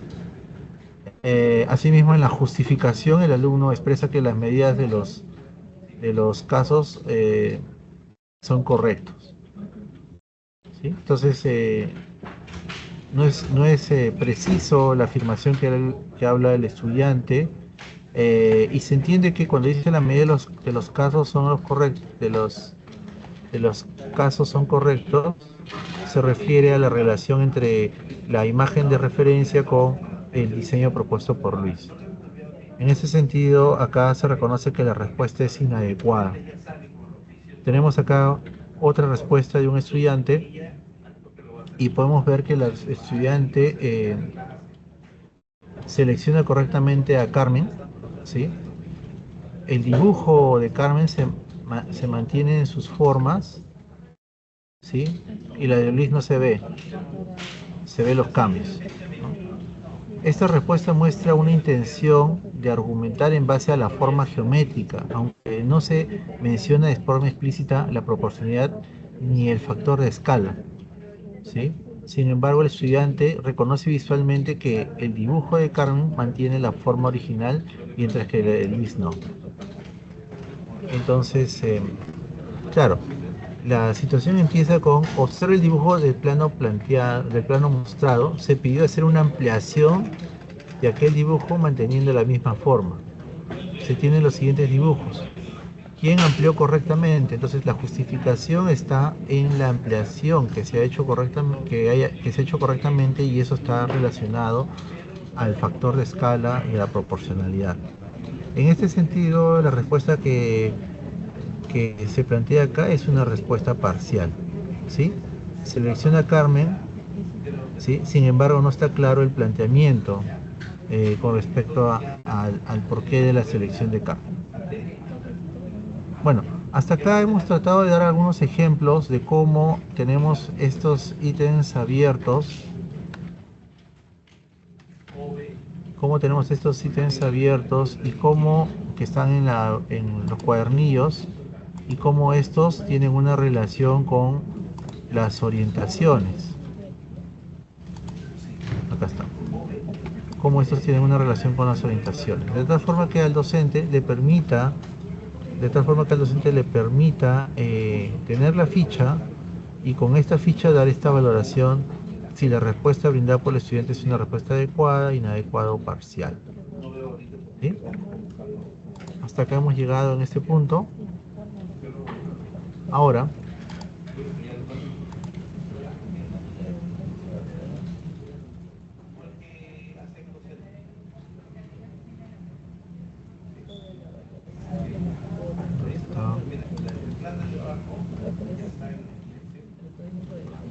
Asimismo, en la justificación, el alumno expresa que las medidas de los casos son correctos. ¿Sí? Entonces, no es preciso la afirmación que habla el estudiante Y se entiende que cuando dice la medida de los casos son los correctos, de los casos son correctos, se refiere a la relación entre la imagen de referencia con el diseño propuesto por Luis. En ese sentido, acá se reconoce que la respuesta es inadecuada. Tenemos acá otra respuesta de un estudiante y podemos ver que el estudiante selecciona correctamente a Carmen, ¿sí? El dibujo de Carmen se mantiene en sus formas, ¿sí? Y la de Luis no se ve los cambios, ¿no? Esta respuesta muestra una intención de argumentar en base a la forma geométrica, aunque no se menciona de forma explícita la proporcionalidad ni el factor de escala, ¿sí? Sin embargo, el estudiante reconoce visualmente que el dibujo de Carmen mantiene la forma original, mientras que el de Luis no. Entonces, claro, la situación empieza con observar el dibujo del plano planteado, del plano mostrado. Se pidió hacer una ampliación de aquel dibujo manteniendo la misma forma. Se tienen los siguientes dibujos. ¿Quién amplió correctamente? Entonces la justificación está en la ampliación que se ha hecho correctamente, que se ha hecho correctamente, y eso está relacionado al factor de escala y a la proporcionalidad. En este sentido, la respuesta que se plantea acá es una respuesta parcial, ¿sí? Selecciona a Carmen, ¿sí? Sin embargo, no está claro el planteamiento con respecto al porqué de la selección de Carmen. Bueno, hasta acá hemos tratado de dar algunos ejemplos de cómo tenemos estos ítems abiertos, y cómo que están en los cuadernillos, y cómo estos tienen una relación con las orientaciones. Acá está. Cómo estos tienen una relación con las orientaciones. De tal forma que al docente le permita tener la ficha, y con esta ficha dar esta valoración si la respuesta brindada por el estudiante es una respuesta adecuada, inadecuada o parcial. ¿Sí? Hasta acá hemos llegado en este punto. Ahora,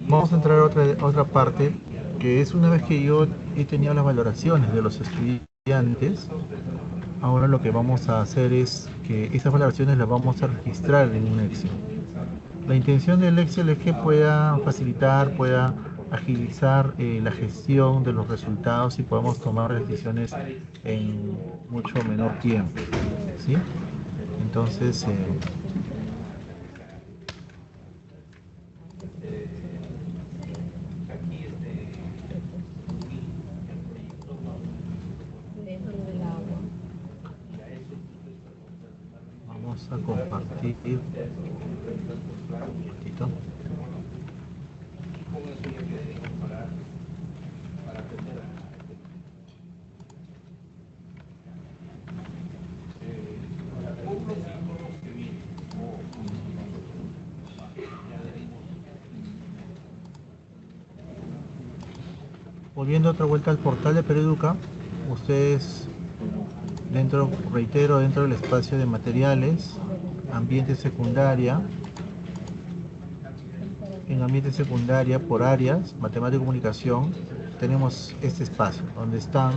vamos a entrar a otra parte, que es una vez que yo he tenido las valoraciones de los estudiantes. Ahora lo que vamos a hacer es que esas valoraciones las vamos a registrar en un Excel. La intención del Excel es que pueda facilitar, pueda agilizar la gestión de los resultados y podamos tomar decisiones en mucho menor tiempo, ¿sí? Entonces, vamos a compartir un momentito. Volviendo otra vuelta al portal de Pereduca, ustedes reitero, dentro del espacio de materiales, ambiente secundaria, en ambiente secundaria por áreas, matemática y comunicación, tenemos este espacio donde están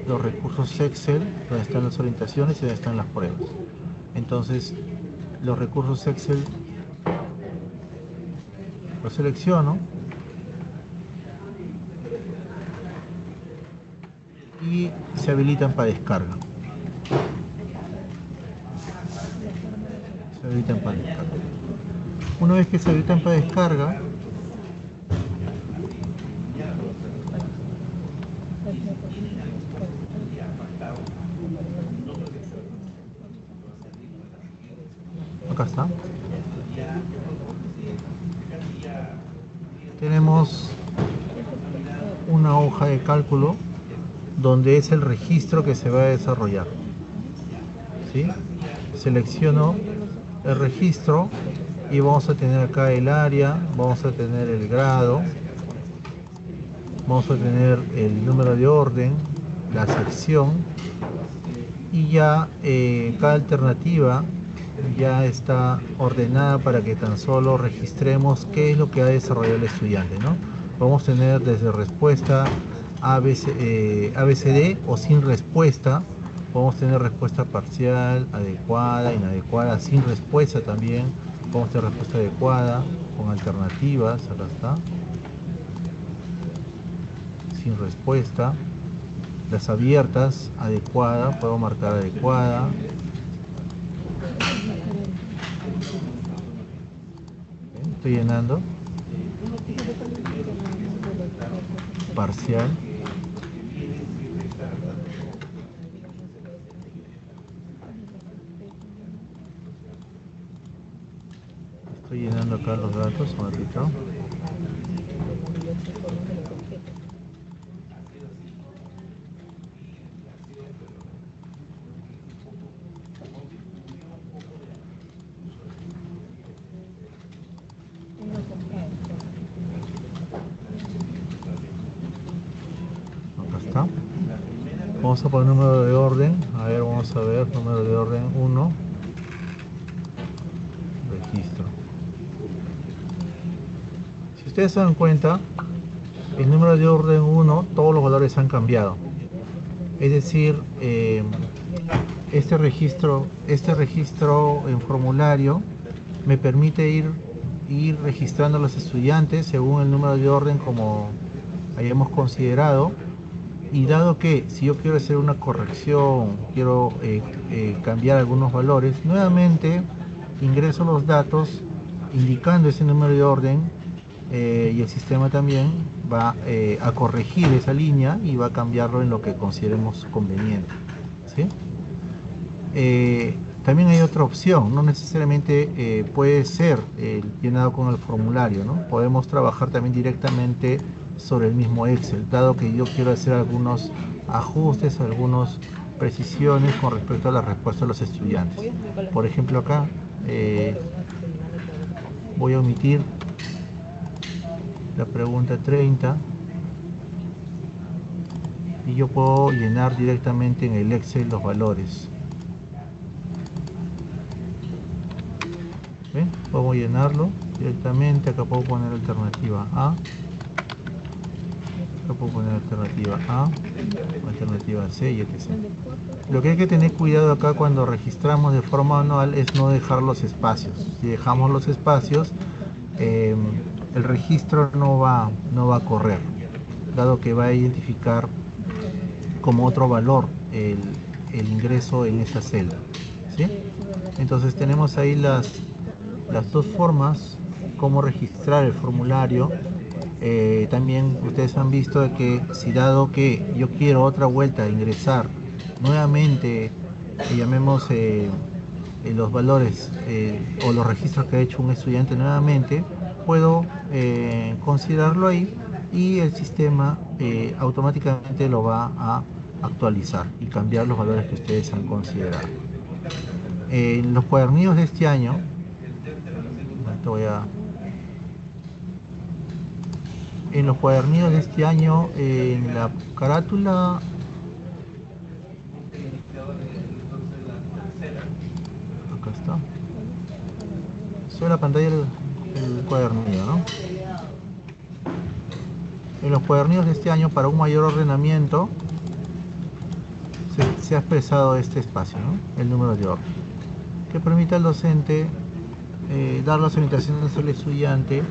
los recursos Excel, donde están las orientaciones y donde están las pruebas. Entonces, los recursos Excel los selecciono y se habilitan para descarga. Una vez que se habilitan para descarga, acá está, tenemos una hoja de cálculo donde es el registro que se va a desarrollar. ¿sí? Selecciono el registro y vamos a tener acá el área, vamos a tener el grado, vamos a tener el número de orden, la sección, y ya cada alternativa ya está ordenada para que tan solo registremos qué es lo que ha desarrollado el estudiante, ¿no? Vamos a tener desde respuesta ABCD o sin respuesta. Podemos tener respuesta parcial, adecuada, inadecuada, sin respuesta también. Podemos tener respuesta adecuada, con alternativas, acá está. Sin respuesta. Las abiertas, adecuada, puedo marcar adecuada. Estoy llenando. Parcial. Estoy llenando acá los datos, un ratito. Acá está. Vamos a poner número de orden. A ver, vamos a ver, número de orden 1. Registro. Si ustedes se dan cuenta, el número de orden 1, todos los valores han cambiado. Es decir, este registro en formulario me permite ir registrando a los estudiantes según el número de orden como hayamos considerado. Y dado que si yo quiero hacer una corrección, quiero cambiar algunos valores, nuevamente ingreso los datos indicando ese número de orden y el sistema también va a corregir esa línea y va a cambiarlo en lo que consideremos conveniente, ¿sí? También hay otra opción, no necesariamente puede ser llenado con el formulario, ¿no? Podemos trabajar también directamente sobre el mismo Excel, dado que yo quiero hacer algunos ajustes, algunas precisiones con respecto a la respuesta de los estudiantes. Por ejemplo, acá voy a omitir la pregunta 30 y yo puedo llenar directamente en el Excel los valores. ¿Ven? Podemos llenarlo directamente. Acá puedo poner alternativa A. Acá puedo poner alternativa A, alternativa C y etc. Lo que hay que tener cuidado acá cuando registramos de forma manual es no dejar los espacios. Si dejamos los espacios, el registro no va a correr, dado que va a identificar como otro valor el ingreso en esa celda, ¿sí? Entonces tenemos ahí las dos formas como registrar el formulario. También ustedes han visto de que si dado que yo quiero otra vuelta a ingresar nuevamente, llamemos los valores o los registros que ha hecho un estudiante nuevamente, puedo considerarlo ahí y el sistema automáticamente lo va a actualizar y cambiar los valores que ustedes han considerado. En los cuadernillos de este año, en los cuadernillos de este año, en la carátula, acá está, sobre la pantalla del cuadernillo, ¿no? En los cuadernillos de este año, para un mayor ordenamiento, se ha expresado este espacio, ¿no? El número de orden, que permite al docente dar las orientaciones al estudiante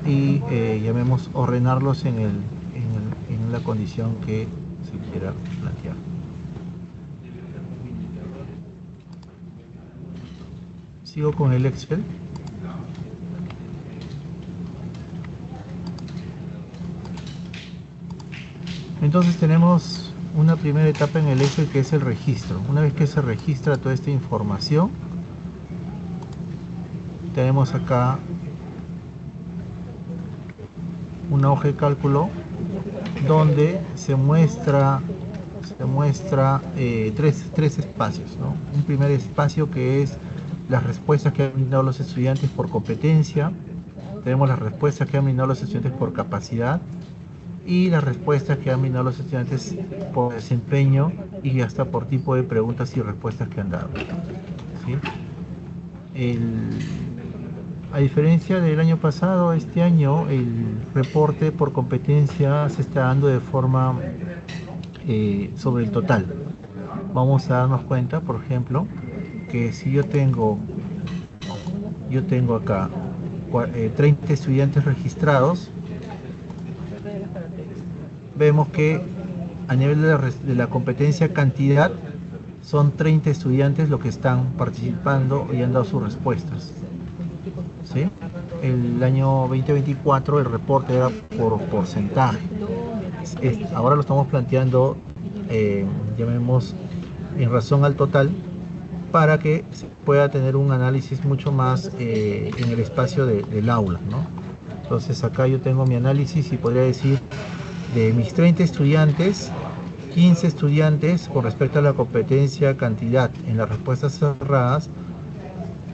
y llamemos ordenarlos en la condición que se quiera plantear. Sigo con el Excel. Entonces tenemos una primera etapa en el Excel, que es el registro. Una vez que se registra toda esta información, tenemos acá una hoja de cálculo donde se muestra muestra tres espacios, ¿no? Un primer espacio que es las respuestas que han brindado los estudiantes por competencia, tenemos las respuestas que han brindado los estudiantes por capacidad y las respuestas que han brindado los estudiantes por desempeño y hasta por tipo de preguntas y respuestas que han dado, ¿sí? A diferencia del año pasado, este año el reporte por competencia se está dando de forma sobre el total. Vamos a darnos cuenta, por ejemplo, que si yo tengo acá 30 estudiantes registrados, vemos que a nivel de la competencia cantidad son 30 estudiantes los que están participando y han dado sus respuestas, ¿sí? El año 2024 el reporte era por porcentaje. Ahora lo estamos planteando, llamemos, en razón al total, para que se pueda tener un análisis mucho más en el espacio del aula, ¿no? Entonces acá yo tengo mi análisis y podría decir, de mis 30 estudiantes, 15 estudiantes con respecto a la competencia cantidad en las respuestas cerradas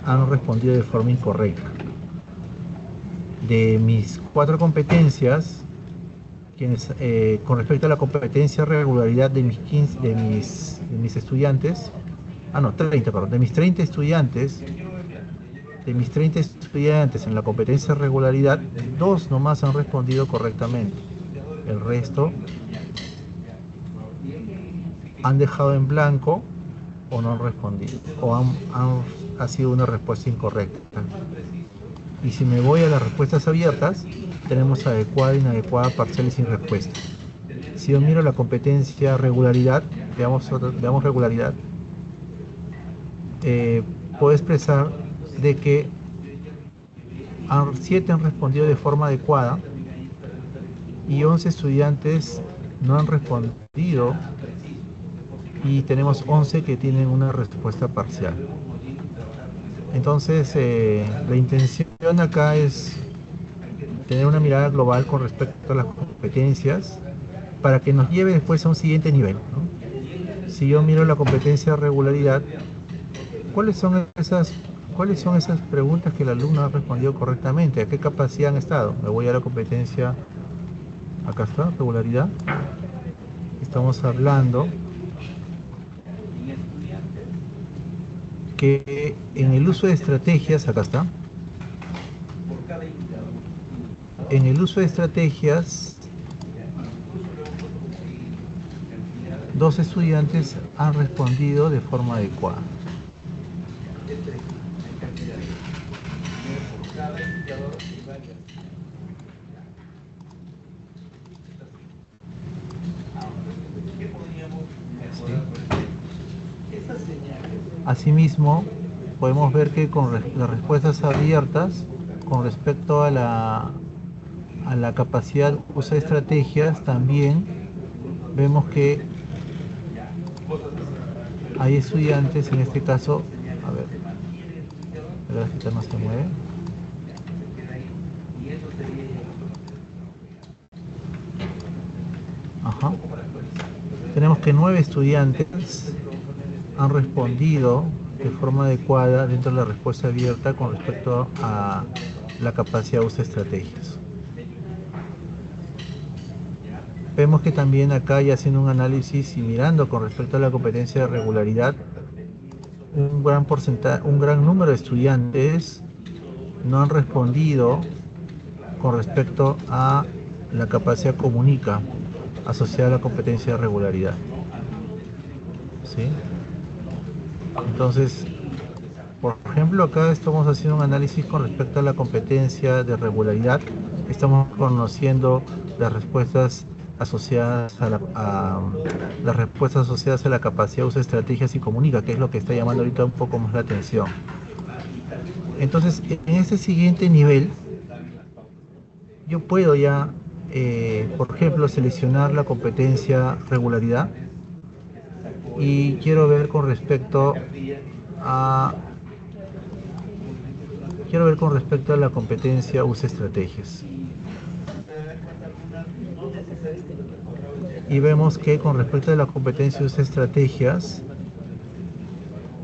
han respondido de forma incorrecta. De mis 4 competencias, con respecto a la competencia regularidad de mis 15, de mis estudiantes, 30, perdón, de mis 30 estudiantes, en la competencia regularidad, 2 nomás han respondido correctamente. El resto han dejado en blanco o no han respondido, o ha sido una respuesta incorrecta. Y si me voy a las respuestas abiertas, tenemos adecuada, inadecuada, parcial y sin respuesta. Si yo miro la competencia regularidad, veamos regularidad, puedo expresar de que 7 han respondido de forma adecuada y 11 estudiantes no han respondido y tenemos 11 que tienen una respuesta parcial. Entonces, la intención acá es tener una mirada global con respecto a las competencias para que nos lleve después a un siguiente nivel, ¿no? Si yo miro la competencia regularidad, ¿cuáles son esas preguntas que el alumno ha respondido correctamente? ¿A qué capacidad han estado? Me voy a la competencia, acá está, regularidad. Estamos hablando que en el uso de estrategias, acá está, en el uso de estrategias, 2 estudiantes han respondido de forma adecuada. Asimismo, podemos ver que con las respuestas abiertas, con respecto a la capacidad usa estrategias, también vemos que hay estudiantes, en este caso, a ver, la gráfica no se mueve. Ajá. Tenemos que 9 estudiantes han respondido de forma adecuada dentro de la respuesta abierta con respecto a la capacidad de uso de estrategias. Vemos que también acá, ya haciendo un análisis y mirando con respecto a la competencia de regularidad, un gran número de estudiantes no han respondido con respecto a la capacidad comunica asociada a la competencia de regularidad, ¿sí? Entonces, por ejemplo, acá estamos haciendo un análisis con respecto a la competencia de regularidad. Estamos conociendo las respuestas asociadas a la capacidad de uso de estrategias y comunica, que es lo que está llamando ahorita un poco más la atención. Entonces, en este siguiente nivel, yo puedo ya, por ejemplo, seleccionar la competencia regularidad y quiero ver con respecto a la competencia usa estrategias. y vemos que con respecto a la competencia de estrategias,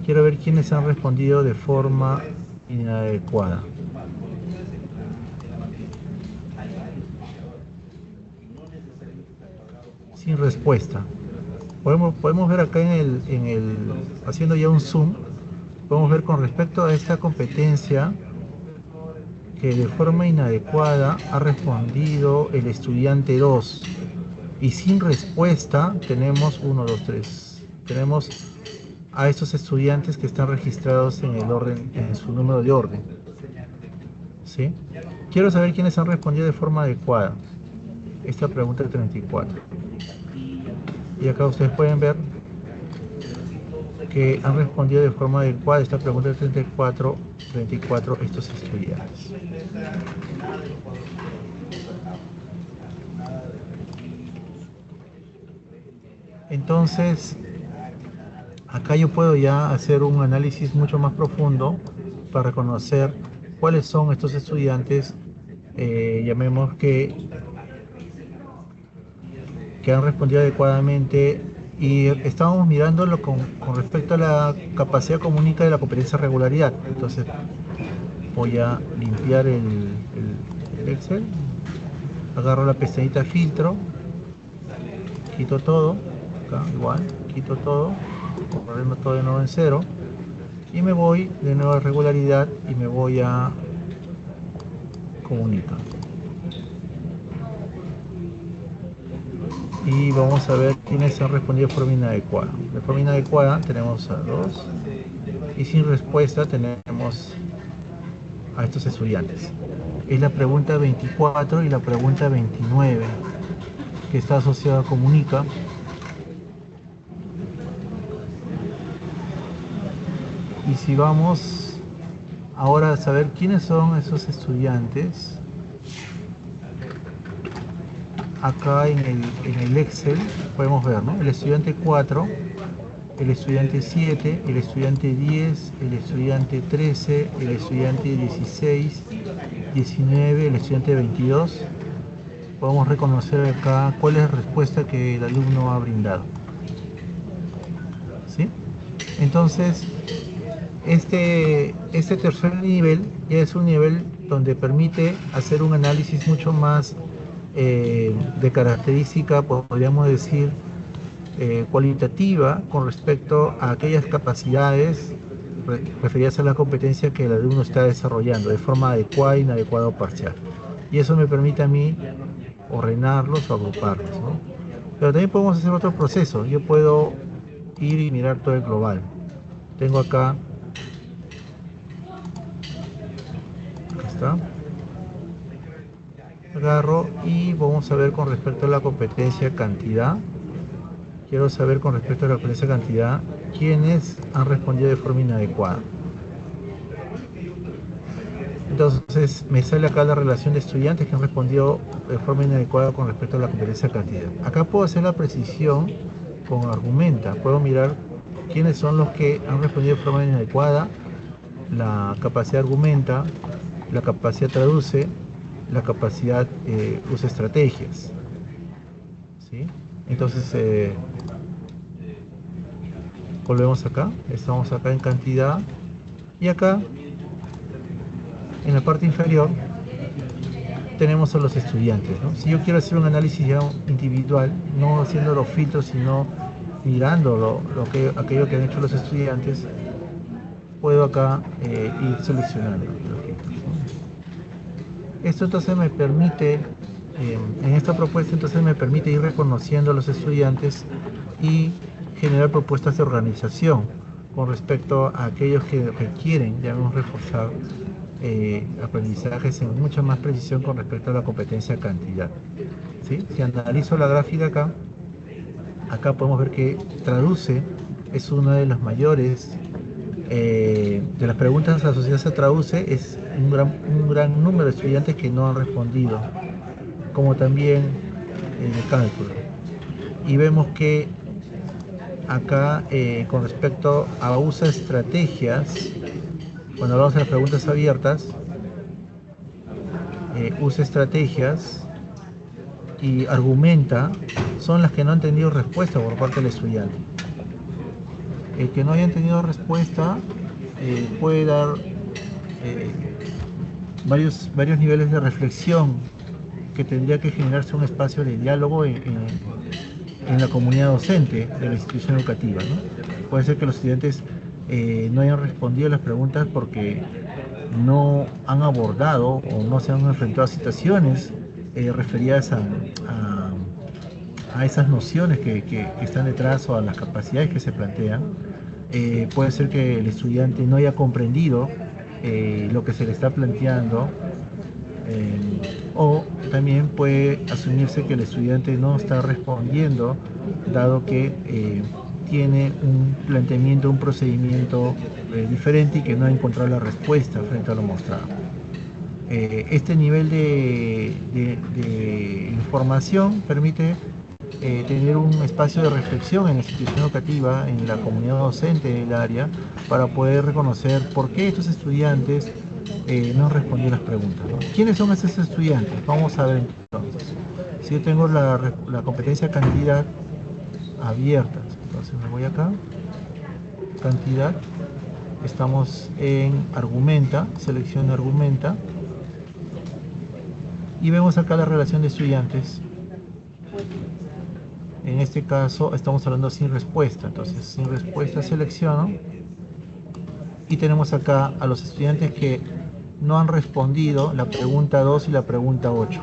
quiero ver quiénes han respondido de forma inadecuada. Sin respuesta. Podemos ver acá haciendo ya un zoom, podemos ver con respecto a esta competencia que de forma inadecuada ha respondido el estudiante 2. Y sin respuesta tenemos 1, 2, 3. Tenemos a estos estudiantes que están registrados en el orden, en su número de orden. ¿Sí? Quiero saber quiénes han respondido de forma adecuada esta pregunta 34. Y acá ustedes pueden ver que han respondido de forma adecuada esta pregunta 34 estos estudiantes. Entonces, acá yo puedo ya hacer un análisis mucho más profundo para reconocer cuáles son estos estudiantes, llamemos que han respondido adecuadamente, y estábamos mirándolo con respecto a la capacidad comunica de la competencia regularidad. Entonces voy a limpiar el Excel, agarro la pestañita filtro, quito todo, acá igual, quito todo, corriendo todo de nuevo en cero, y me voy de nuevo a regularidad y me voy a comunica. Y vamos a ver quiénes han respondido de forma inadecuada. De forma inadecuada tenemos a 2 y sin respuesta tenemos a estos estudiantes. Es la pregunta 24 y la pregunta 29 que está asociada a comunica. Y si vamos ahora a saber quiénes son esos estudiantes, acá en el Excel podemos ver, ¿no? El estudiante 4, el estudiante 7, el estudiante 10, el estudiante 13, el estudiante 16, 19, el estudiante 22. Podemos reconocer acá cuál es la respuesta que el alumno ha brindado. ¿Sí? Entonces, este tercer nivel ya es un nivel donde permite hacer un análisis mucho más de característica, podríamos decir, cualitativa con respecto a aquellas capacidades referidas a la competencia que el alumno está desarrollando de forma adecuada, inadecuada o parcial. Y eso me permite a mí ordenarlos o agruparlos, ¿no? Pero también podemos hacer otro proceso. Yo puedo ir y mirar todo el global. Tengo acá está. Agarro y vamos a ver con respecto a la competencia cantidad. Quiero saber con respecto a la competencia cantidad quiénes han respondido de forma inadecuada. Entonces me sale acá la relación de estudiantes que han respondido de forma inadecuada con respecto a la competencia cantidad. Acá puedo hacer la precisión con argumenta. Puedo mirar quiénes son los que han respondido de forma inadecuada. La capacidad argumenta, la capacidad traduce, la capacidad usa estrategias. ¿Sí? Entonces volvemos acá, estamos acá en cantidad y acá en la parte inferior tenemos a los estudiantes, ¿no? Si yo quiero hacer un análisis ya individual, no haciendo los filtros, sino mirando aquello que han hecho los estudiantes, puedo acá ir seleccionando los filtros, ¿no? Esto entonces me permite, en esta propuesta entonces me permite ir reconociendo a los estudiantes y generar propuestas de organización con respecto a aquellos que requieren, debemos reforzar aprendizajes en mucha más precisión con respecto a la competencia cantidad. ¿Sí? Si analizo la gráfica acá podemos ver que traduce es una de las mayores de las preguntas asociadas a traduce, es un gran número de estudiantes que no han respondido, como también el cálculo. Y vemos que acá con respecto a usa estrategias, cuando hablamos de las preguntas abiertas, usa estrategias y argumenta, son las que no han tenido respuesta por parte del estudiante. El que no haya tenido respuesta puede dar varios niveles de reflexión que tendría que generarse un espacio de diálogo en la comunidad docente de la institución educativa, ¿no? Puede ser que los estudiantes no hayan respondido las preguntas porque no han abordado o no se han enfrentado a situaciones referidas a esas nociones que están detrás o a las capacidades que se plantean. Puede ser que el estudiante no haya comprendido lo que se le está planteando, o también puede asumirse que el estudiante no está respondiendo dado que tiene un planteamiento, un procedimiento diferente y que no ha encontrado la respuesta frente a lo mostrado. Este nivel de información permite tener un espacio de reflexión en la institución educativa, en la comunidad docente del área, para poder reconocer por qué estos estudiantes no han respondido las preguntas, ¿no? ¿Quiénes son esos estudiantes? Vamos a ver entonces. Si yo tengo la competencia cantidad abierta, entonces me voy acá, cantidad, estamos en argumenta, selección argumenta, y vemos acá la relación de estudiantes. En este caso estamos hablando sin respuesta, entonces sin respuesta selecciono y tenemos acá a los estudiantes que no han respondido la pregunta 2 y la pregunta 8.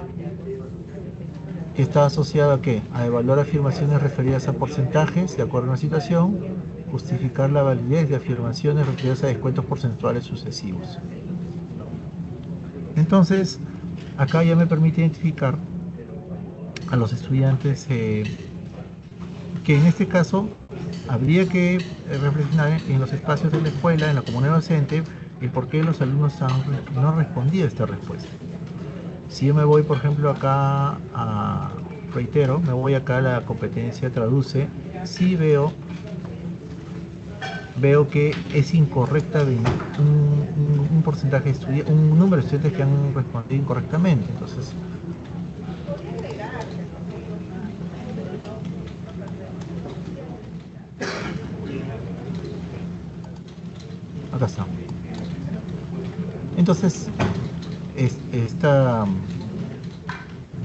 Está asociado a ¿qué? A evaluar afirmaciones referidas a porcentajes de acuerdo a una situación, justificar la validez de afirmaciones referidas a descuentos porcentuales sucesivos. Entonces, acá ya me permite identificar a los estudiantes que en este caso habría que reflexionar en los espacios de la escuela, en la comunidad docente, el por qué los alumnos no han respondido a esta respuesta. Si yo me voy, por ejemplo, acá reitero, me voy acá a la competencia traduce, sí veo que es incorrecta un porcentaje de estudiantes, un número de estudiantes que han respondido incorrectamente. Entonces, acá está. Entonces,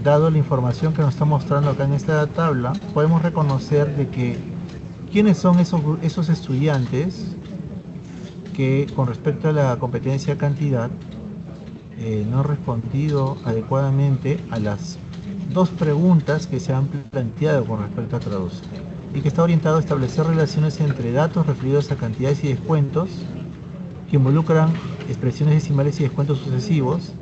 dado la información que nos está mostrando acá en esta tabla, podemos reconocer de que quiénes son esos estudiantes que con respecto a la competencia cantidad no han respondido adecuadamente a las dos preguntas que se han planteado con respecto a traducir, y que está orientado a establecer relaciones entre datos referidos a cantidades y descuentos que involucran expresiones decimales y descuentos sucesivos,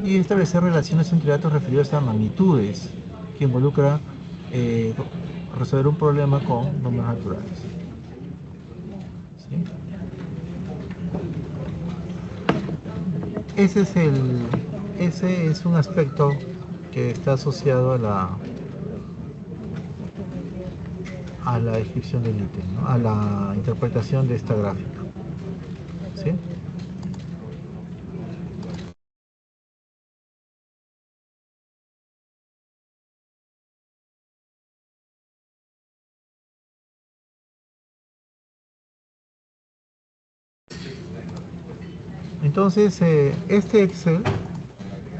y establecer relaciones entre datos referidos a magnitudes que involucran resolver un problema con números naturales. ¿Sí? Ese es un aspecto que está asociado a la descripción del ítem, ¿no? A la interpretación de esta gráfica. ¿Sí? Entonces, este Excel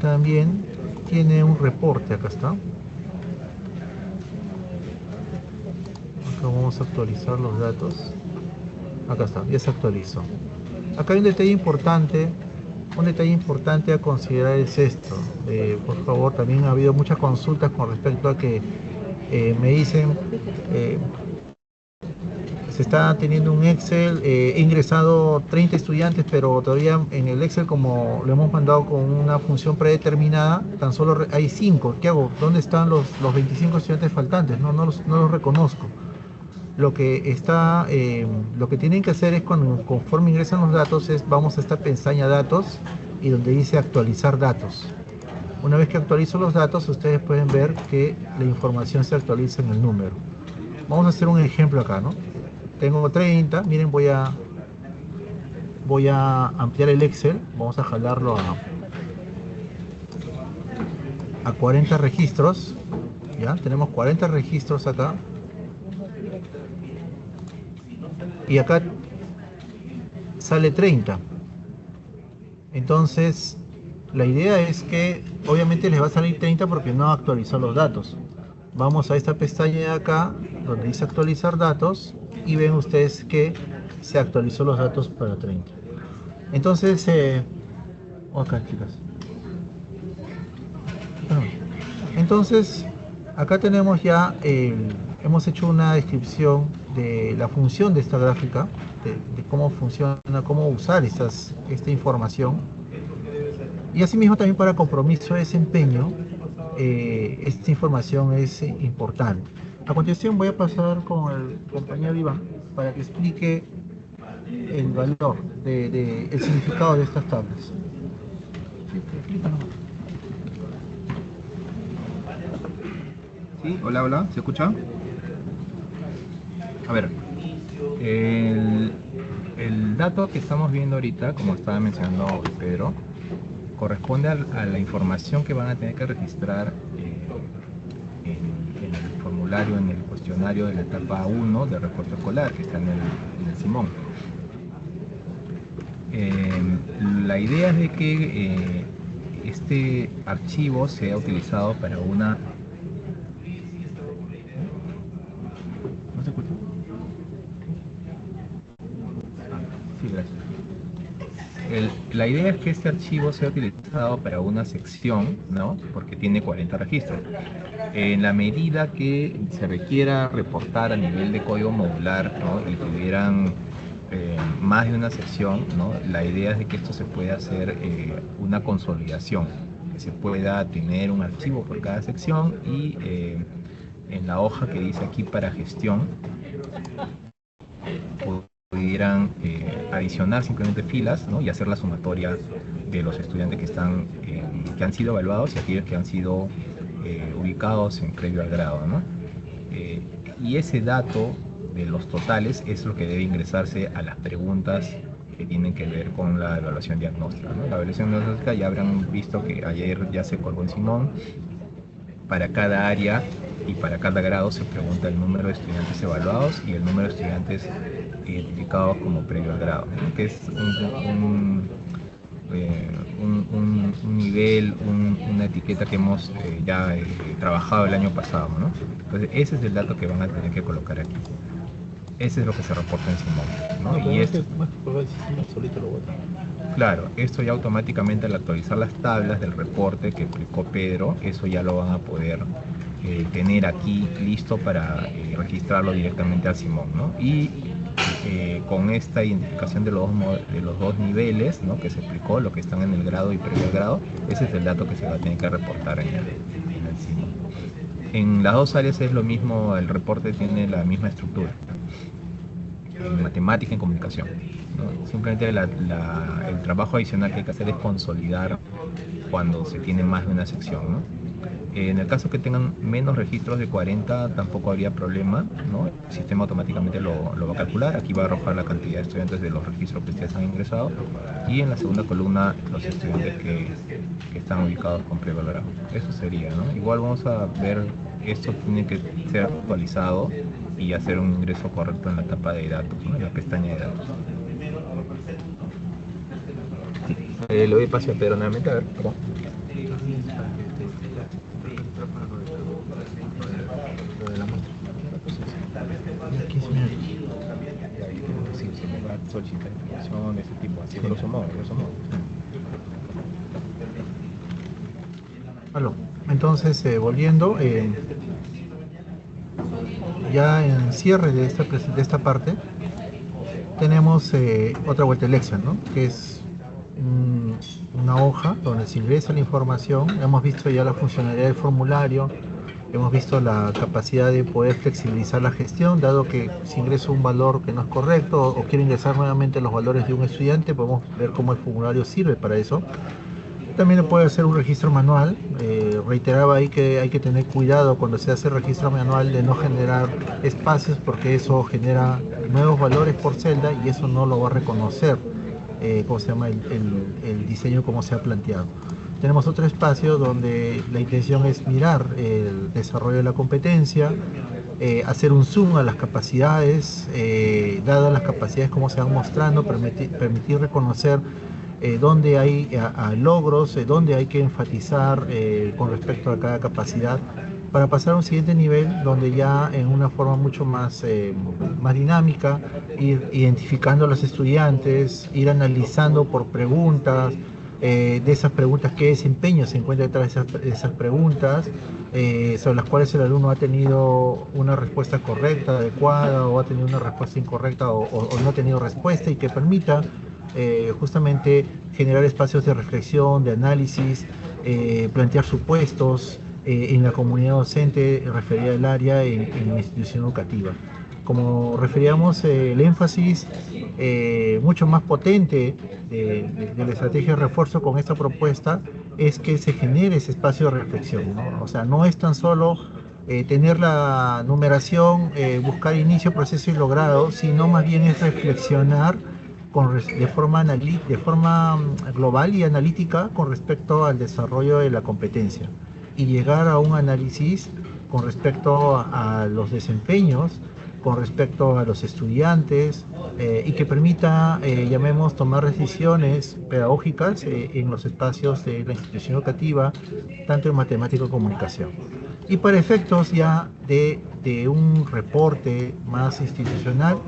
también tiene un reporte, acá está. Acá vamos a actualizar los datos. Acá está, ya se actualizó. Acá hay un detalle importante a considerar es esto. Por favor, también ha habido muchas consultas con respecto a que me dicen se está teniendo un Excel, he ingresado 30 estudiantes, pero todavía en el Excel, como lo hemos mandado con una función predeterminada, tan solo hay 5. ¿Qué hago? ¿Dónde están los 25 estudiantes faltantes? No los reconozco. Lo que tienen que hacer es conforme ingresan los datos, vamos a esta pestaña datos y donde dice actualizar datos. Una vez que actualizo los datos, ustedes pueden ver que la información se actualiza en el número. Vamos a hacer un ejemplo acá, ¿no? Tengo 30, miren, voy a ampliar el Excel, vamos a jalarlo a 40 registros, ¿ya? Tenemos 40 registros acá. Y acá sale 30. Entonces, la idea es que obviamente les va a salir 30 porque no actualizó los datos. Vamos a esta pestaña de acá, donde dice actualizar datos, y ven ustedes que se actualizó los datos para 30. Entonces, acá chicas. Entonces, acá tenemos ya, hemos hecho una descripción de la función de esta gráfica, de cómo funciona, cómo usar esta información. Y asimismo también para compromiso de desempeño, esta información es importante. A continuación voy a pasar con el compañero Iván para que explique el valor, el significado de estas tablas. Sí, explícanos. Sí, hola, hola, ¿se escucha? A ver, el dato que estamos viendo ahorita, como estaba mencionando Pedro, corresponde a la información que van a tener que registrar en el formulario, en el cuestionario de la etapa 1 del reporte escolar, que está en el Simón. La idea es de que este archivo sea utilizado para una... ¿No se escucha? Sí, gracias. La idea es que este archivo sea utilizado para una sección, ¿no? Porque tiene 40 registros. En la medida que se requiera reportar a nivel de código modular, ¿no? Y tuvieran más de una sección, ¿no? La idea es de que esto se pueda hacer una consolidación, que se pueda tener un archivo por cada sección y en la hoja que dice aquí para gestión, pudieran adicionar simplemente filas, ¿no? Y hacer la sumatoria de los estudiantes que han sido evaluados y aquellos que han sido ubicados en previo al grado, ¿no? Y ese dato de los totales es lo que debe ingresarse a las preguntas que tienen que ver con la evaluación diagnóstica, ¿no? La evaluación diagnóstica ya habrán visto que ayer ya se colgó en Simón. Para cada área y para cada grado se pregunta el número de estudiantes evaluados y el número de estudiantes identificados como previo al grado, ¿no? Que es un nivel, una etiqueta que hemos ya trabajado el año pasado, ¿no? Entonces ese es el dato que van a tener que colocar aquí. Ese es lo que se reporta en Simón, ¿no? Y esto, claro, esto ya automáticamente al actualizar las tablas del reporte que explicó Pedro, eso ya lo van a poder tener aquí listo para registrarlo directamente al Simón, ¿no? Y con esta identificación de los dos niveles, ¿no? Que se explicó, lo que están en el grado y previo al grado, ese es el dato que se va a tener que reportar en el Simón. En las dos áreas es lo mismo, el reporte tiene la misma estructura, en matemática y en comunicación, ¿no? Simplemente el trabajo adicional que hay que hacer es consolidar cuando se tiene más de una sección, ¿no? En el caso que tengan menos registros de 40 tampoco habría problema, ¿no? El sistema automáticamente lo va a calcular. Aquí va a arrojar la cantidad de estudiantes de los registros que ustedes han ingresado y en la segunda columna los estudiantes que están ubicados con prevalorado. Eso sería, ¿no? Igual vamos a ver, esto tiene que ser actualizado y hacer un ingreso correcto en la etapa de datos, ¿no? En la pestaña de datos. Le doy paso a Pedro nuevamente, a ver, ¿cómo? Sí, se me va a solicitar información, ese tipo, así, grosso modo. Entonces, volviendo, ya en cierre de esta parte, tenemos otra vuelta de Excel, ¿no? Que es una hoja donde se ingresa la información. Hemos visto ya la funcionalidad del formulario, hemos visto la capacidad de poder flexibilizar la gestión, dado que si ingreso un valor que no es correcto o quiero ingresar nuevamente los valores de un estudiante, podemos ver cómo el formulario sirve para eso. También puede hacer un registro manual. Reiteraba ahí que hay que tener cuidado cuando se hace registro manual de no generar espacios, porque eso genera nuevos valores por celda y eso no lo va a reconocer, ¿cómo se llama? El diseño como se ha planteado. Tenemos otro espacio donde la intención es mirar el desarrollo de la competencia, hacer un zoom a las capacidades, dadas las capacidades como se van mostrando, permitir reconocer dónde hay logros, dónde hay que enfatizar con respecto a cada capacidad, para pasar a un siguiente nivel donde ya en una forma mucho más dinámica, ir identificando a los estudiantes, ir analizando por preguntas, de esas preguntas, qué desempeño se encuentra detrás de esas preguntas, sobre las cuales el alumno ha tenido una respuesta correcta, adecuada, o ha tenido una respuesta incorrecta, o no ha tenido respuesta, y que permita justamente generar espacios de reflexión, de análisis, plantear supuestos en la comunidad docente referida al área en la institución educativa. Como referíamos, el énfasis mucho más potente de la estrategia de refuerzo con esta propuesta es que se genere ese espacio de reflexión, ¿no? O sea, no es tan solo tener la numeración, buscar inicio, proceso y logrado, sino más bien es reflexionar de forma global y analítica con respecto al desarrollo de la competencia, y llegar a un análisis con respecto a los desempeños, con respecto a los estudiantes, y que permita, llamemos, tomar decisiones pedagógicas en los espacios de la institución educativa, tanto en matemática como comunicación. Y para efectos ya de un reporte más institucional,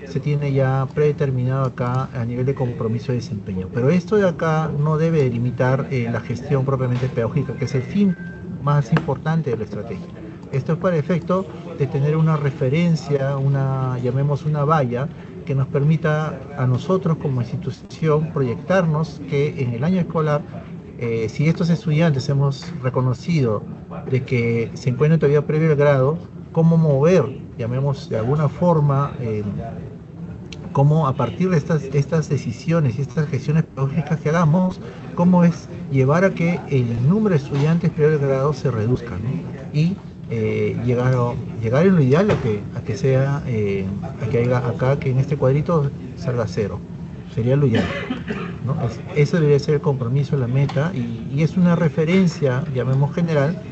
se tiene ya predeterminado acá a nivel de compromiso de desempeño. Pero esto de acá no debe delimitar la gestión propiamente pedagógica, que es el fin más importante de la estrategia. Esto es para efecto de tener una referencia, llamemos una valla, que nos permita a nosotros como institución proyectarnos que en el año escolar, si estos estudiantes hemos reconocido de que se encuentran todavía previo al grado, cómo mover, llamemos de alguna forma, cómo a partir de estas decisiones y estas gestiones pedagógicas que hagamos, cómo es llevar a que el número de estudiantes previo al grado se reduzca, ¿no? Y llegar en lo ideal a que sea, a que haya acá, que en este cuadrito salga 0. Sería lo ideal, ¿no? Eso debería ser el compromiso, la meta, y es una referencia, llamemos general,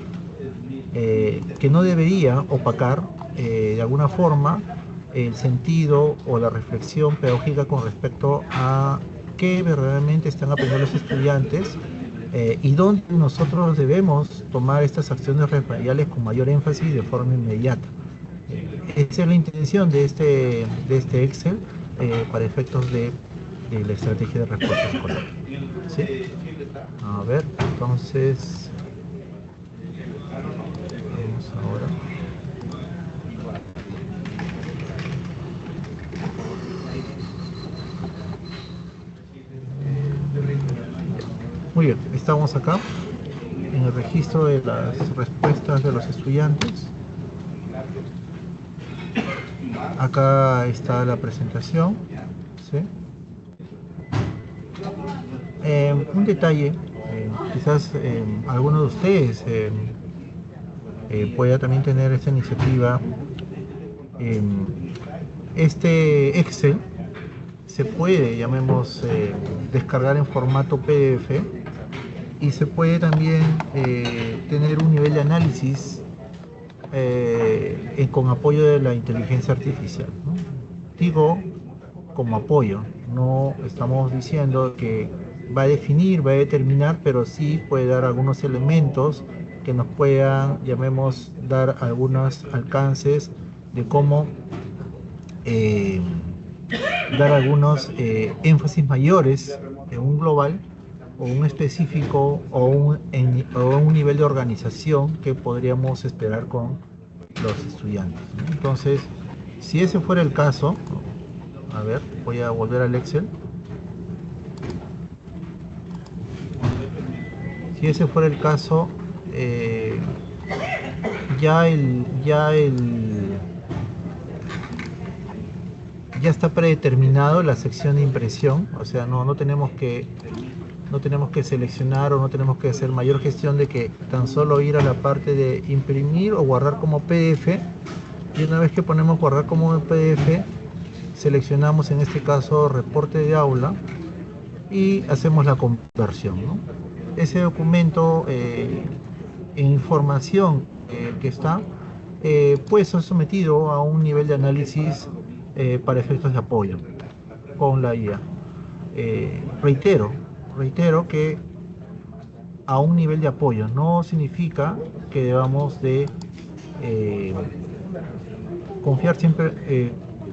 que no debería opacar de alguna forma el sentido o la reflexión pedagógica con respecto a qué verdaderamente están aprendiendo los estudiantes, y dónde nosotros debemos tomar estas acciones referenciales con mayor énfasis de forma inmediata. Esa es la intención de este Excel para efectos de la estrategia de refuerzo escolar. ¿Sí? A ver, entonces vamos ahora. Muy bien, estamos acá en el registro de las respuestas de los estudiantes. Acá está la presentación, ¿sí? Un detalle, quizás alguno de ustedes pueda también tener esta iniciativa. Este Excel se puede, llamemos, descargar en formato PDF, y se puede también tener un nivel de análisis con apoyo de la inteligencia artificial, ¿no? Digo, como apoyo, no estamos diciendo que va a definir, va a determinar, pero sí puede dar algunos elementos que nos puedan, llamemos, dar algunos alcances de cómo dar algunos énfasis mayores en un global o un específico o un nivel de organización que podríamos esperar con los estudiantes, ¿no? Entonces, si ese fuera el caso, a ver, voy a volver al Excel. Si ese fuera el caso, ya está predeterminado la sección de impresión, o sea, no tenemos que seleccionar, o no tenemos que hacer mayor gestión de que tan solo ir a la parte de imprimir o guardar como PDF, y una vez que ponemos guardar como PDF, seleccionamos en este caso reporte de aula y hacemos la conversión, ¿no? ese documento en información que está, puede ser sometido a un nivel de análisis para efectos de apoyo con la IA. Reitero que a un nivel de apoyo no significa que debamos de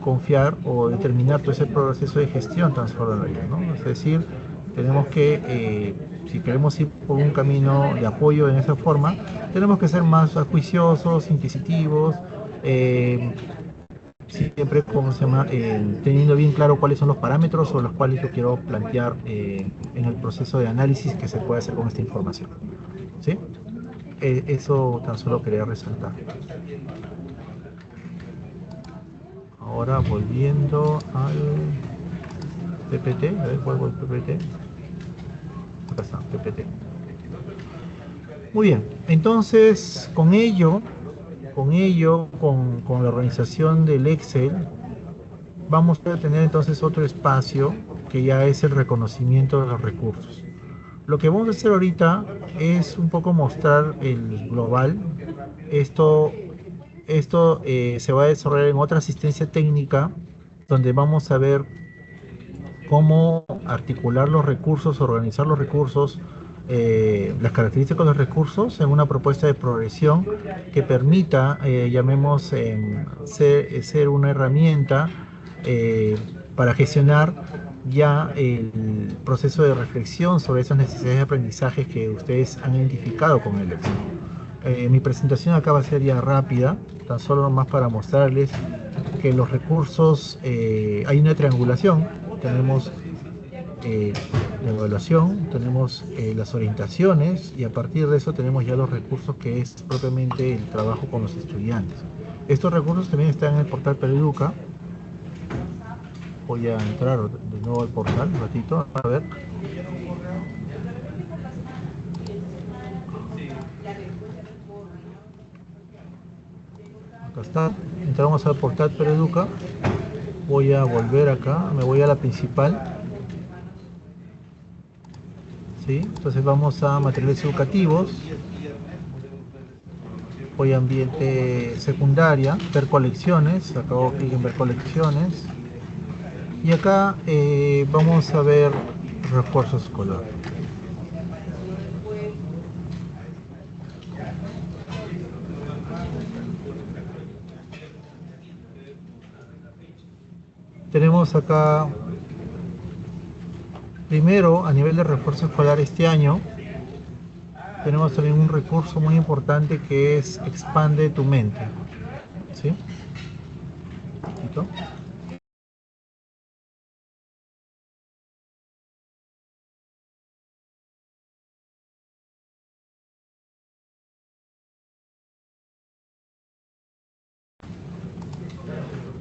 confiar o determinar todo ese proceso de gestión transformadora, ¿no? Es decir, tenemos que, si queremos ir por un camino de apoyo en esa forma, tenemos que ser más juiciosos, inquisitivos, siempre, ¿cómo se llama? Teniendo bien claro cuáles son los parámetros sobre los cuales yo quiero plantear en el proceso de análisis que se puede hacer con esta información. ¿Sí? Eso tan solo quería resaltar. Ahora volviendo al PPT, a ver, vuelvo al PPT. Acá está, PPT. Muy bien, entonces con la organización del Excel, vamos a tener entonces otro espacio que ya es el reconocimiento de los recursos. Lo que vamos a hacer ahorita es un poco mostrar el global. Esto se va a desarrollar en otra asistencia técnica, donde vamos a ver cómo articular los recursos, organizar los recursos, las características de los recursos en una propuesta de progresión que permita, llamemos, ser una herramienta para gestionar ya el proceso de reflexión sobre esas necesidades de aprendizaje que ustedes han identificado con el Excel. Mi presentación acá va a ser ya rápida, tan solo más para mostrarles que los recursos, hay una triangulación, tenemos la evaluación, tenemos las orientaciones y a partir de eso tenemos ya los recursos que es propiamente el trabajo con los estudiantes. Estos recursos también están en el portal PEREDUCA. Voy a entrar de nuevo al portal un ratito, a ver. Acá está, entramos al portal PEREDUCA. Voy a volver acá, me voy a la principal. ¿Sí? Entonces vamos a materiales educativos. Voy a ambiente secundaria, ver colecciones, acá hago clic en ver colecciones. Y acá vamos a ver refuerzo escolar. Tenemos acá, primero, a nivel de refuerzo escolar este año, tenemos también un recurso muy importante que es Expande tu mente. ¿Sí? ¿Listo?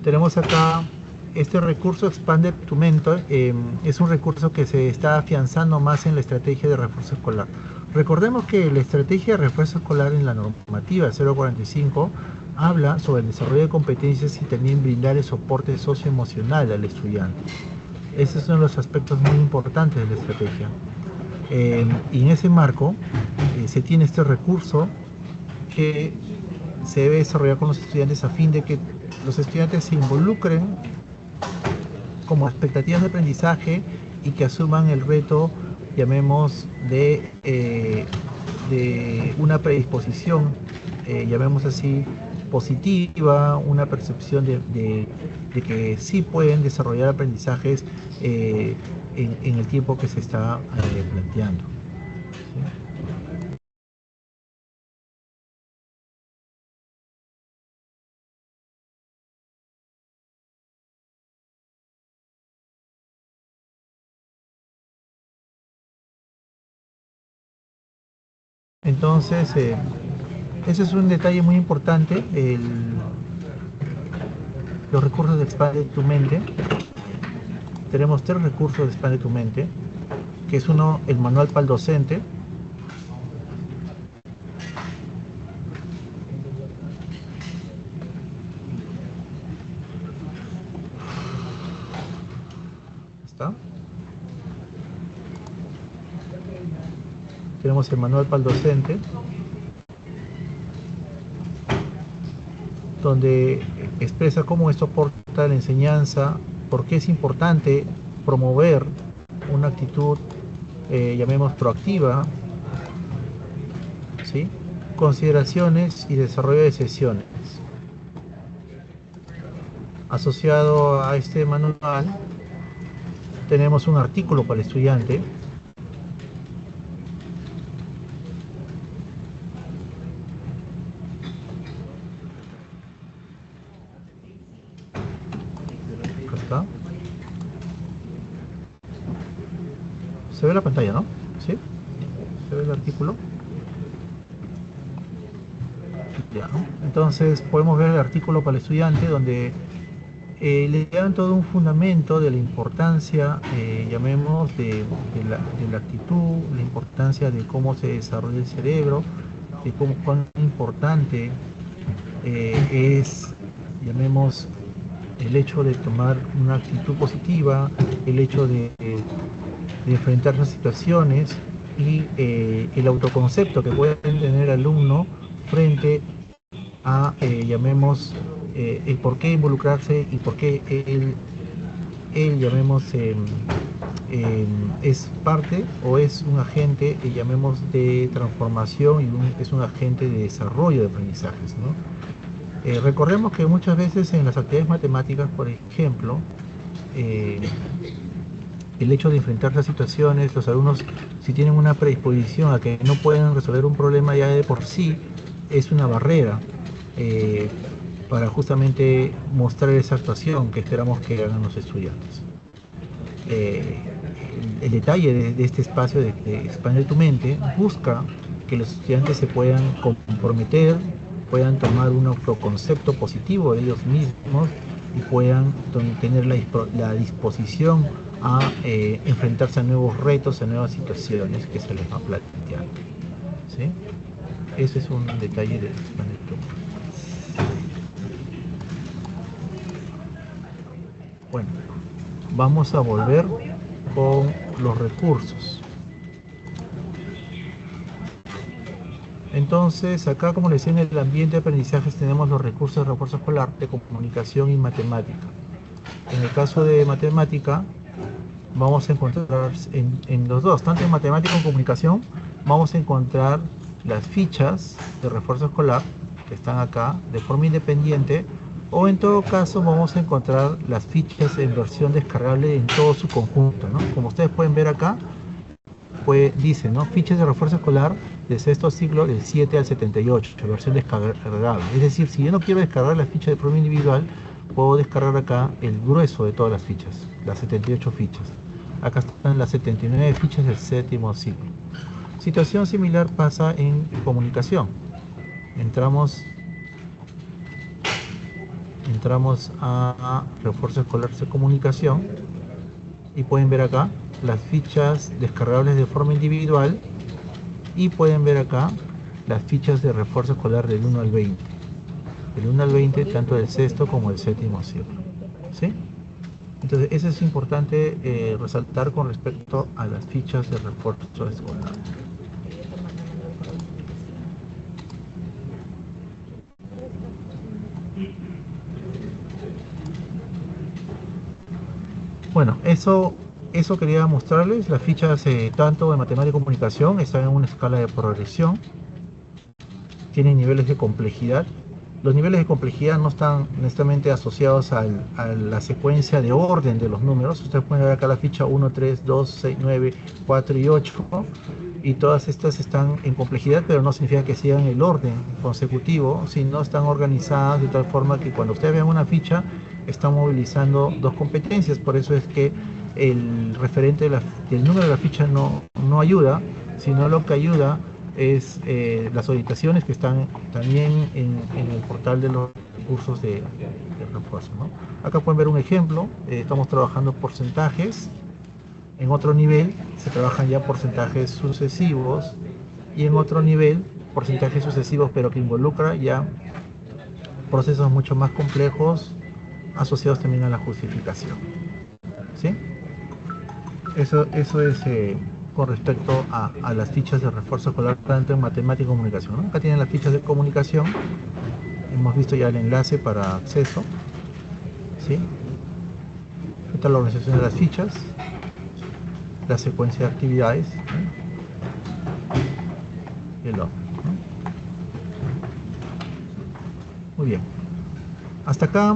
Tenemos acá este recurso Expande tu mente, es un recurso que se está afianzando más en la estrategia de refuerzo escolar. Recordemos que la estrategia de refuerzo escolar en la normativa 045 habla sobre el desarrollo de competencias y también brindar el soporte socioemocional al estudiante. Esos son los aspectos muy importantes de la estrategia. Y en ese marco se tiene este recurso que se debe desarrollar con los estudiantes a fin de que los estudiantes se involucren como expectativas de aprendizaje y que asuman el reto, llamemos, de una predisposición, llamemos así, positiva, una percepción de que sí pueden desarrollar aprendizajes en el tiempo que se está planteando. ¿Sí? Entonces, ese es un detalle muy importante, los recursos de Expande tu mente. Tenemos 3 recursos de Expande tu mente, que es uno, el manual para el docente. ¿Está? tenemos el manual para el docente, donde expresa cómo esto aporta a la enseñanza, por qué es importante promover una actitud, llamemos proactiva, ¿sí? Consideraciones y desarrollo de sesiones. Asociado a este manual tenemos un artículo para el estudiante, acá está. Se ve la pantalla, ¿no? ¿Sí? Se ve el artículo. Ya, ¿no? Entonces podemos ver el artículo para el estudiante donde le dan todo un fundamento de la importancia, llamemos, de la actitud, la importancia de cómo se desarrolla el cerebro, de cuán importante es, llamemos, el hecho de tomar una actitud positiva, el hecho de enfrentar las situaciones y el autoconcepto que puede tener el alumno frente a, llamemos, el por qué involucrarse y por qué él llamemos, es parte o es un agente, llamemos, de transformación y es un agente de desarrollo de aprendizajes, ¿no? Recordemos que muchas veces en las actividades matemáticas, por ejemplo, el hecho de enfrentar las situaciones, los alumnos, si tienen una predisposición a que no pueden resolver un problema ya de por sí, es una barrera para justamente mostrar esa actuación que esperamos que hagan los estudiantes. El detalle de este espacio de expandir tu mente busca que los estudiantes se puedan comprometer, puedan tomar un autoconcepto positivo de ellos mismos y puedan tener la disposición a enfrentarse a nuevos retos, a nuevas situaciones que se les va planteando, ¿sí? Ese es un detalle de expandir tu mente. Bueno, vamos a volver con los recursos. Entonces, acá, como les decía, en el ambiente de aprendizajes tenemos los recursos de refuerzo escolar de comunicación y matemática. En el caso de matemática, vamos a encontrar en los dos, tanto en matemática como en comunicación, vamos a encontrar las fichas de refuerzo escolar que están acá de forma independiente, o en todo caso vamos a encontrar las fichas en versión descargable en todo su conjunto, ¿no? Como ustedes pueden ver acá, pues dice, ¿no? Fichas de refuerzo escolar de sexto ciclo del 7 al 78, versión descargable. Es decir, si yo no quiero descargar la ficha de forma individual, puedo descargar acá el grueso de todas las fichas, las 78 fichas. Acá están las 79 fichas del séptimo ciclo. Situación similar pasa en comunicación. Entramos a refuerzo escolar de comunicación y pueden ver acá las fichas descargables de forma individual y pueden ver acá las fichas de refuerzo escolar del 1 al 20. Del 1 al 20, tanto del sexto como del séptimo ciclo, ¿sí? Entonces, eso es importante resaltar con respecto a las fichas de refuerzo escolar. Bueno, eso quería mostrarles. Las fichas, tanto en matemática y comunicación, están en una escala de progresión. Tienen niveles de complejidad. Los niveles de complejidad no están necesariamente asociados a la secuencia de orden de los números. Ustedes pueden ver acá la ficha 1, 3, 2, 6, 9, 4 y 8. Y todas estas están en complejidad, pero no significa que sigan el orden consecutivo, sino están organizadas de tal forma que cuando ustedes vean una ficha, están movilizando dos competencias. Por eso es que el referente del número de la ficha no ayuda, sino lo que ayuda es las orientaciones que están también en el portal de los recursos de refuerzo, ¿no? Acá pueden ver un ejemplo. Estamos trabajando porcentajes. En otro nivel se trabajan ya porcentajes sucesivos y en otro nivel porcentajes sucesivos, pero que involucra ya procesos mucho más complejos asociados también a la justificación, ¿sí? Eso es con respecto a las fichas de refuerzo escolar tanto en matemática y comunicación, ¿no? Acá tienen las fichas de comunicación, hemos visto ya el enlace para acceso, ¿sí? Esta es la organización de las fichas, la secuencia de actividades, ¿no? Y el orden, ¿no? Muy bien. Hasta acá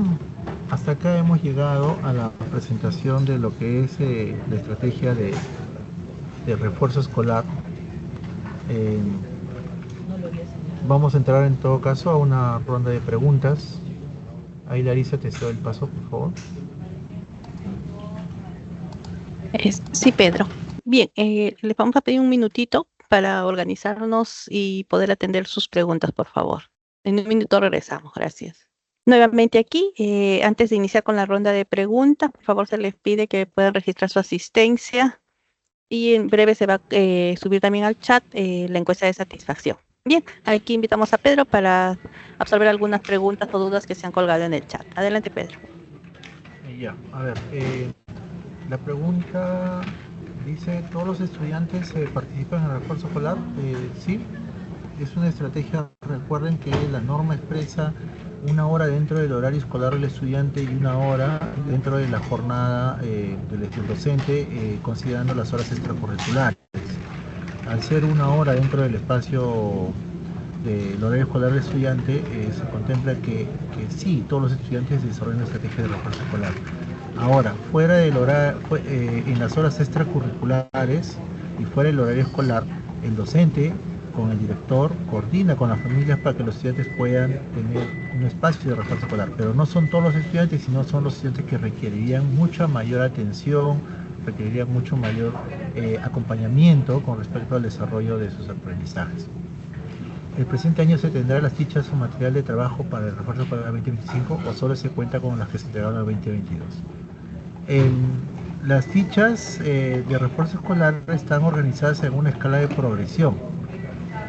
hemos llegado a la presentación de lo que es la estrategia de refuerzo escolar. Vamos a entrar en todo caso a una ronda de preguntas. Ahí Larisa, te cedo el paso, por favor. Sí, Pedro. Bien, les vamos a pedir un minutito para organizarnos y poder atender sus preguntas, por favor. En un minuto regresamos, gracias. Nuevamente aquí, antes de iniciar con la ronda de preguntas, por favor se les pide que puedan registrar su asistencia y en breve se va a subir también al chat la encuesta de satisfacción. Bien, aquí invitamos a Pedro para absorber algunas preguntas o dudas que se han colgado en el chat. Adelante, Pedro. Ya, a ver, la pregunta dice, ¿todos los estudiantes participan en el refuerzo escolar? Sí, es una estrategia. Recuerden que la norma expresa 1 hora dentro del horario escolar del estudiante y 1 hora dentro de la jornada del docente, considerando las horas extracurriculares. Al ser 1 hora dentro del espacio del horario escolar del estudiante, se contempla que sí, todos los estudiantes desarrollan una estrategia de refuerzo escolar. Ahora, fuera del horario, en las horas extracurriculares y fuera del horario escolar, el docente con el director coordina con las familias para que los estudiantes puedan tener un espacio de refuerzo escolar, pero no son todos los estudiantes, sino son los estudiantes que requerirían mucha mayor atención, requerirían mucho mayor acompañamiento con respecto al desarrollo de sus aprendizajes. ¿El presente año se tendrá las fichas o material de trabajo para el refuerzo escolar 2025 o solo se cuenta con las que se entregaron en el 2022? Las fichas de refuerzo escolar están organizadas en una escala de progresión.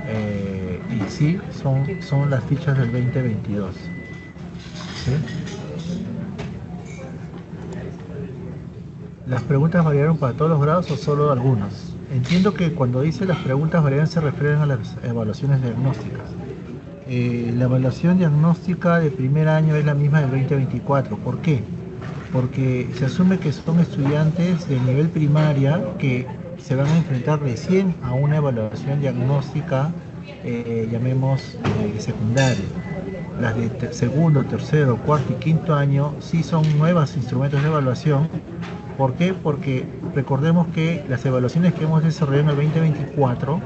Y sí, son las fichas del 2022. ¿Sí? ¿Las preguntas variaron para todos los grados o solo algunos? Entiendo que cuando dice las preguntas variaron se refieren a las evaluaciones diagnósticas. La evaluación diagnóstica de primer año es la misma del 2024. ¿Por qué? Porque se asume que son estudiantes de nivel primaria que se van a enfrentar recién a una evaluación diagnóstica, llamemos secundaria. Las de segundo, tercero, cuarto y quinto año sí son nuevos instrumentos de evaluación. ¿Por qué? Porque recordemos que las evaluaciones que hemos desarrollado en el 2024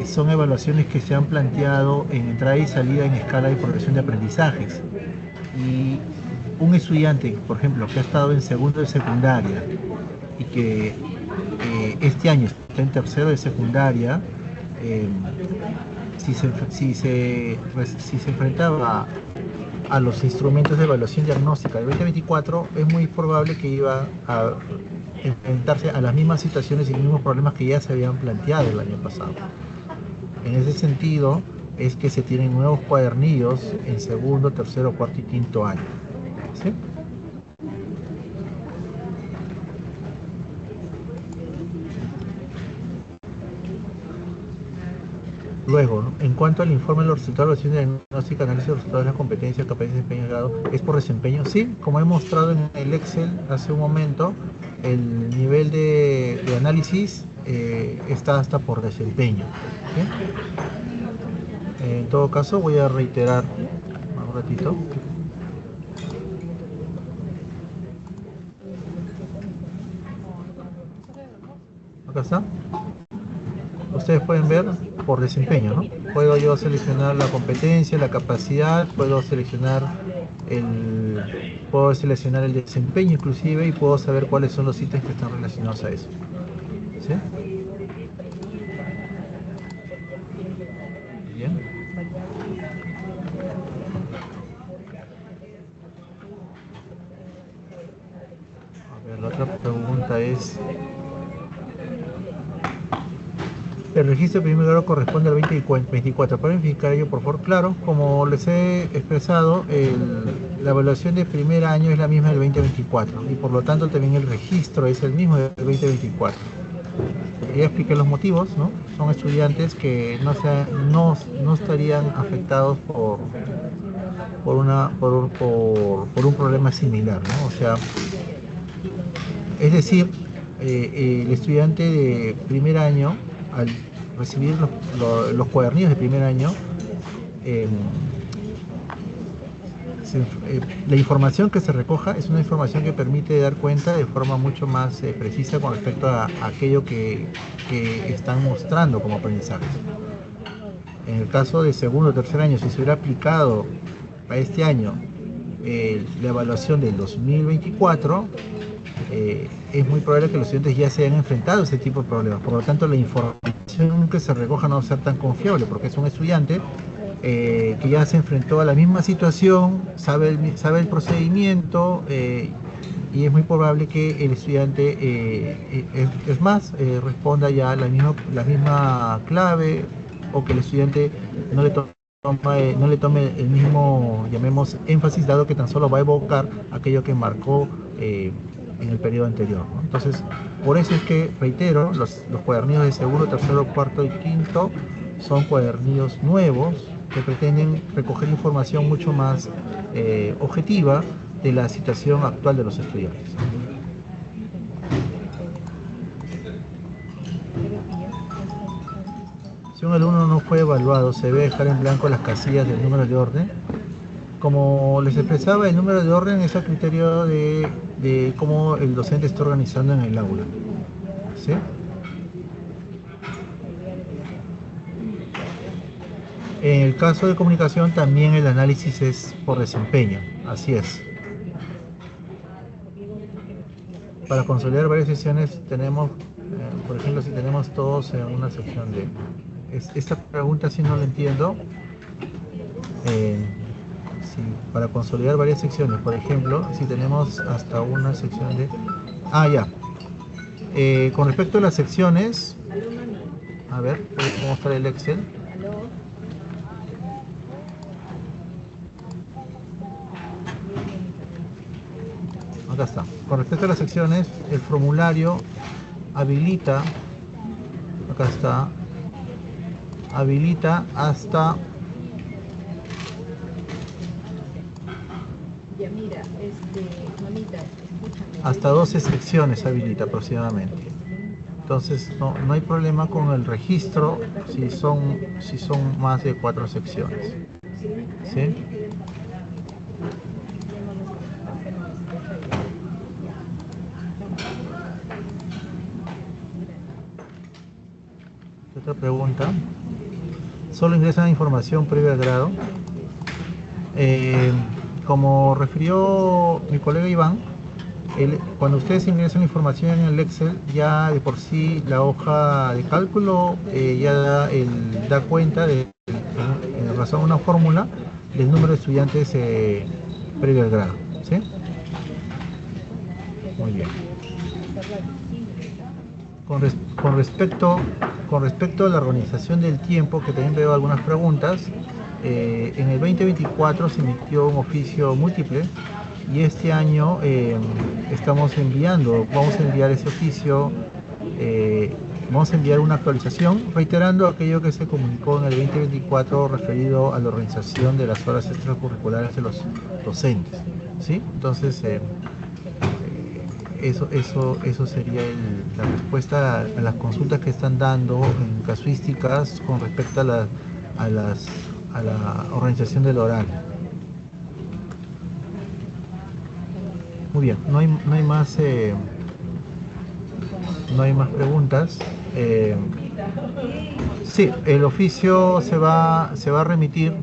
son evaluaciones que se han planteado en entrada y salida en escala de progresión de aprendizajes. Y un estudiante, por ejemplo, que ha estado en segundo de secundaria y que este año está en tercero de secundaria, si se enfrentaba a los instrumentos de evaluación diagnóstica del 2024, es muy probable que iba a enfrentarse a las mismas situaciones y los mismos problemas que ya se habían planteado el año pasado. En ese sentido, es que se tienen nuevos cuadernillos en segundo, tercero, cuarto y quinto año. ¿Sí? Luego, ¿no? En cuanto al informe de los resultados de la diagnóstica, análisis de resultados de las competencias, capacidad de desempeño, grado, ¿es por desempeño? Sí, como he mostrado en el Excel hace un momento, el nivel de análisis está hasta por desempeño. ¿Sí? En todo caso, voy a reiterar un ratito. Acá está. Ustedes pueden ver por desempeño, ¿no? Puedo yo seleccionar la competencia, la capacidad, puedo seleccionar el desempeño inclusive, y puedo saber cuáles son los ítems que están relacionados a eso. ¿Sí? Bien. A ver, la otra pregunta es: el registro de primer grado corresponde al 2024. ¿Pueden verificar ello, por favor? Claro, como les he expresado, la evaluación de primer año es la misma del 2024 y por lo tanto también el registro es el mismo del 2024. Ya expliqué los motivos, ¿no? Son estudiantes que no estarían afectados por un problema similar, ¿no? O sea, es decir, el estudiante de primer año, al recibir los cuadernillos de primer año, la información que se recoja es una información que permite dar cuenta de forma mucho más precisa con respecto a aquello que están mostrando como aprendizaje. En el caso de segundo o tercer año, si se hubiera aplicado a este año la evaluación del 2024, es muy probable que los estudiantes ya se hayan enfrentado a ese tipo de problemas. Por lo tanto, la información que se recoja no va a ser tan confiable, porque es un estudiante que ya se enfrentó a la misma situación, sabe el procedimiento, y es muy probable que el estudiante, responda ya la misma clave, o que el estudiante no le tome el mismo, llamemos, énfasis, dado que tan solo va a evocar aquello que marcó en el periodo anterior, ¿no? Entonces, por eso es que, reitero, los cuadernillos de segundo, tercero, cuarto y quinto son cuadernillos nuevos que pretenden recoger información mucho más objetiva de la situación actual de los estudiantes. Si un alumno no fue evaluado, se debe dejar en blanco las casillas del número de orden. Como les expresaba, el número de orden es a criterio de cómo el docente está organizando en el aula, ¿sí? En el caso de comunicación también el análisis es por desempeño, así es. Para consolidar varias sesiones tenemos, por ejemplo, si tenemos todos en una sección de... Esta pregunta sí no la entiendo. Sí, para consolidar varias secciones, por ejemplo, si tenemos hasta una sección de... Ya. Con respecto a las secciones, a ver, voy a mostrar el Excel. Acá está. Con respecto a las secciones, el formulario habilita, acá está, habilita hasta... Ya mira, Juanita, escúchame. Hasta 12 secciones habilita aproximadamente. Entonces no hay problema con el registro si son más de 4 secciones. ¿Sí? Otra pregunta. Solo ingresan información previa al grado. Como refirió mi colega Iván, cuando ustedes ingresan información en el Excel, ya de por sí la hoja de cálculo ya da cuenta en razón a una fórmula del número de estudiantes previo al grado, ¿sí? Muy bien. Con respecto a la organización del tiempo, que también veo algunas preguntas, en el 2024 se emitió un oficio múltiple y este año vamos a enviar ese oficio, vamos a enviar una actualización reiterando aquello que se comunicó en el 2024 referido a la organización de las horas extracurriculares de los docentes, ¿sí? Entonces, eso sería la respuesta a las consultas que están dando en casuísticas con respecto a la organización del oral. Muy bien, no hay más preguntas. Sí, el oficio se va a remitir,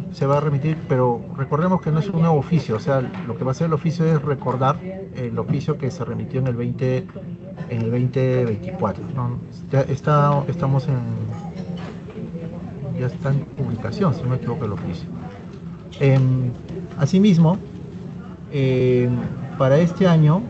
pero recordemos que no es un nuevo oficio, o sea, lo que va a hacer el oficio es recordar el oficio que se remitió en el 2024, ¿no? Ya está en publicación, si no me equivoco, el oficio. Asimismo, para este año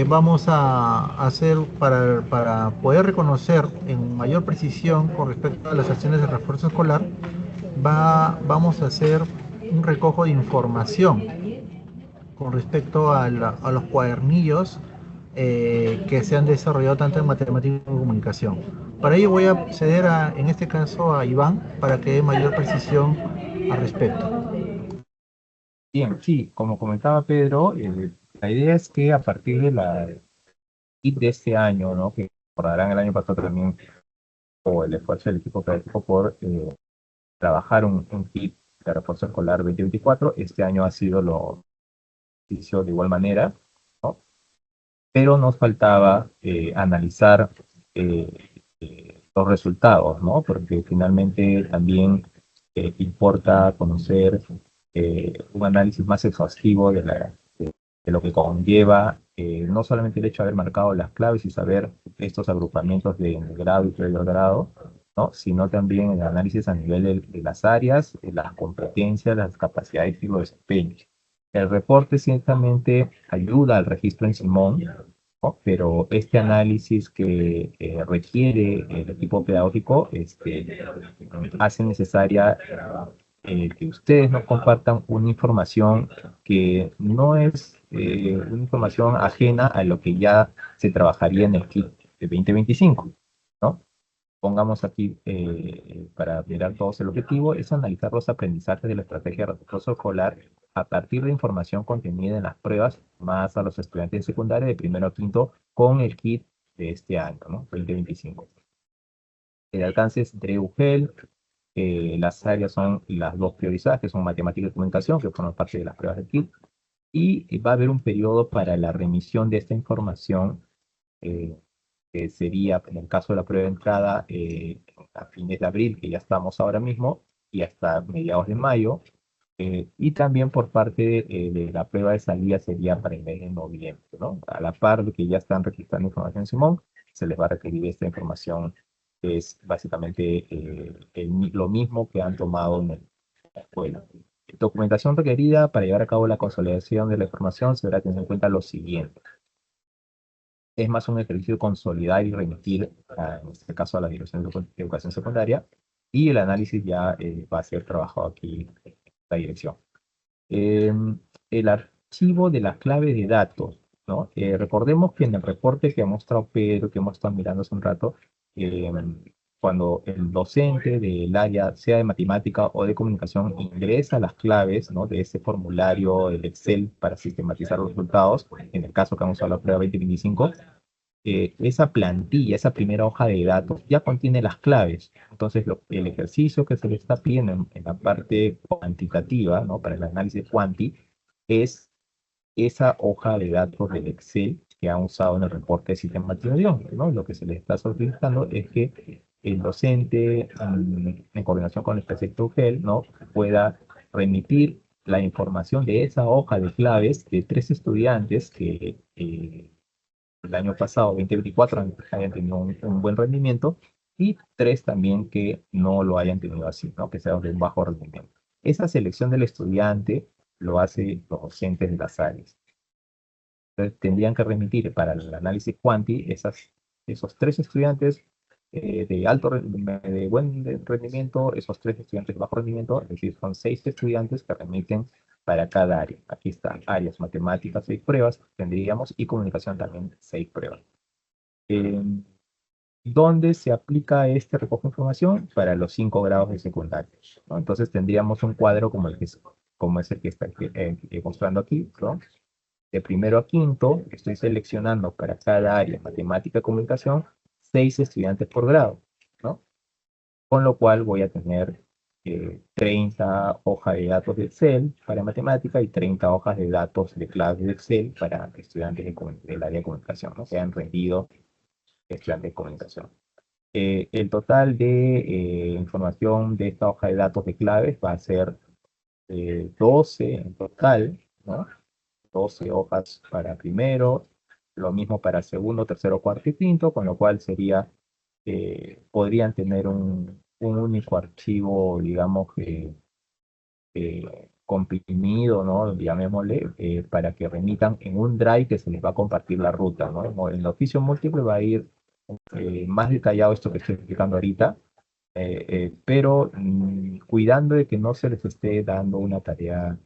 vamos a hacer, para poder reconocer en mayor precisión con respecto a las acciones de refuerzo escolar, vamos a hacer un recojo de información con respecto a los cuadernillos que se han desarrollado tanto en matemática como en comunicación. Para ello voy a ceder en este caso a Iván para que dé mayor precisión al respecto. Bien, sí, como comentaba Pedro, la idea es que a partir de la kit de este año, ¿no? Que recordarán el año pasado también, o el esfuerzo del equipo pedagógico por trabajar un kit de refuerzo escolar 2024, este año ha sido lo hizo de igual manera, ¿no? Pero nos faltaba analizar los resultados, ¿no? Porque finalmente también importa conocer un análisis más exhaustivo de lo que conlleva no solamente el hecho de haber marcado las claves y saber estos agrupamientos de grado y grado, ¿no? Sino también el análisis a nivel de las áreas, de las competencias, las capacidades y los desempeños. El reporte ciertamente ayuda al registro en Simón, ¿no? Pero este análisis que requiere el equipo pedagógico hace necesaria que ustedes nos compartan una información que no es una información ajena a lo que ya se trabajaría en el kit de 2025, ¿no? Pongamos aquí, para mirar todos el objetivo, es analizar los aprendizajes de la estrategia de refuerzo escolar a partir de información contenida en las pruebas, más a los estudiantes de secundaria de primero a quinto con el kit de este año, ¿no? 2025. El alcance es de UGEL, las áreas son las dos priorizadas, que son matemática y comunicación, que forman parte de las pruebas del kit, y va a haber un periodo para la remisión de esta información, que sería, en el caso de la prueba de entrada, a fines de abril, que ya estamos ahora mismo, y hasta mediados de mayo, y también por parte de la prueba de salida sería para el mes de noviembre, ¿no? A la par de que ya están registrando información en Simón, se les va a requerir esta información, que es básicamente lo mismo que han tomado en la escuela. Documentación requerida para llevar a cabo la consolidación de la información se deberá tener en cuenta lo siguiente. Es más un ejercicio de consolidar y remitir, en este caso, a la Dirección de Educación Secundaria, y el análisis ya va a ser trabajado aquí en esta dirección. El archivo de la clave de datos, ¿no? Recordemos que en el reporte que ha mostrado Pedro, que hemos estado mirando hace un rato, eh, cuando el docente del área, sea de matemática o de comunicación, ingresa las claves, ¿no? De ese formulario, el Excel, para sistematizar los resultados, en el caso que vamos a hablar de la prueba 2025, esa plantilla, esa primera hoja de datos, ya contiene las claves. Entonces, el ejercicio que se le está pidiendo en la parte cuantitativa, ¿no? Para el análisis cuanti, es esa hoja de datos del Excel que han usado en el reporte de sistematización, ¿no? Lo que se les está solicitando es que el docente, en coordinación con el precepto UGEL, ¿no? Pueda remitir la información de esa hoja de claves de 3 estudiantes que el año pasado, 2024, hayan tenido un buen rendimiento, y 3 también que no lo hayan tenido así, ¿no? Que sean de un bajo rendimiento. Esa selección del estudiante lo hace los docentes de las áreas. Entonces, tendrían que remitir para el análisis cuanti esos 3 estudiantes de buen rendimiento, esos 3 estudiantes de bajo rendimiento, es decir, son 6 estudiantes que remiten para cada área. Aquí están áreas: matemáticas, 6 pruebas, tendríamos, y comunicación también 6 pruebas. ¿Dónde se aplica este recojo de información? Para los 5 grados de secundaria, ¿no? Entonces tendríamos un cuadro como es el que está mostrando aquí, ¿no? De primero a quinto, estoy seleccionando para cada área, matemática, comunicación, 6 estudiantes por grado, ¿no? Con lo cual voy a tener 30 hojas de datos de Excel para matemática y 30 hojas de datos de claves de Excel para estudiantes del área de comunicación, ¿no? Que han rendido estudiantes de comunicación. El total de información de esta hoja de datos de claves va a ser 12 en total, ¿no? 12 hojas para primero, lo mismo para segundo, tercero, cuarto y quinto, con lo cual podrían tener un único archivo, digamos, comprimido, ¿no? Llamémosle, para que remitan en un drive que se les va a compartir la ruta, ¿no? En el oficio múltiple va a ir más detallado esto que estoy explicando ahorita, pero cuidando de que no se les esté dando una tarea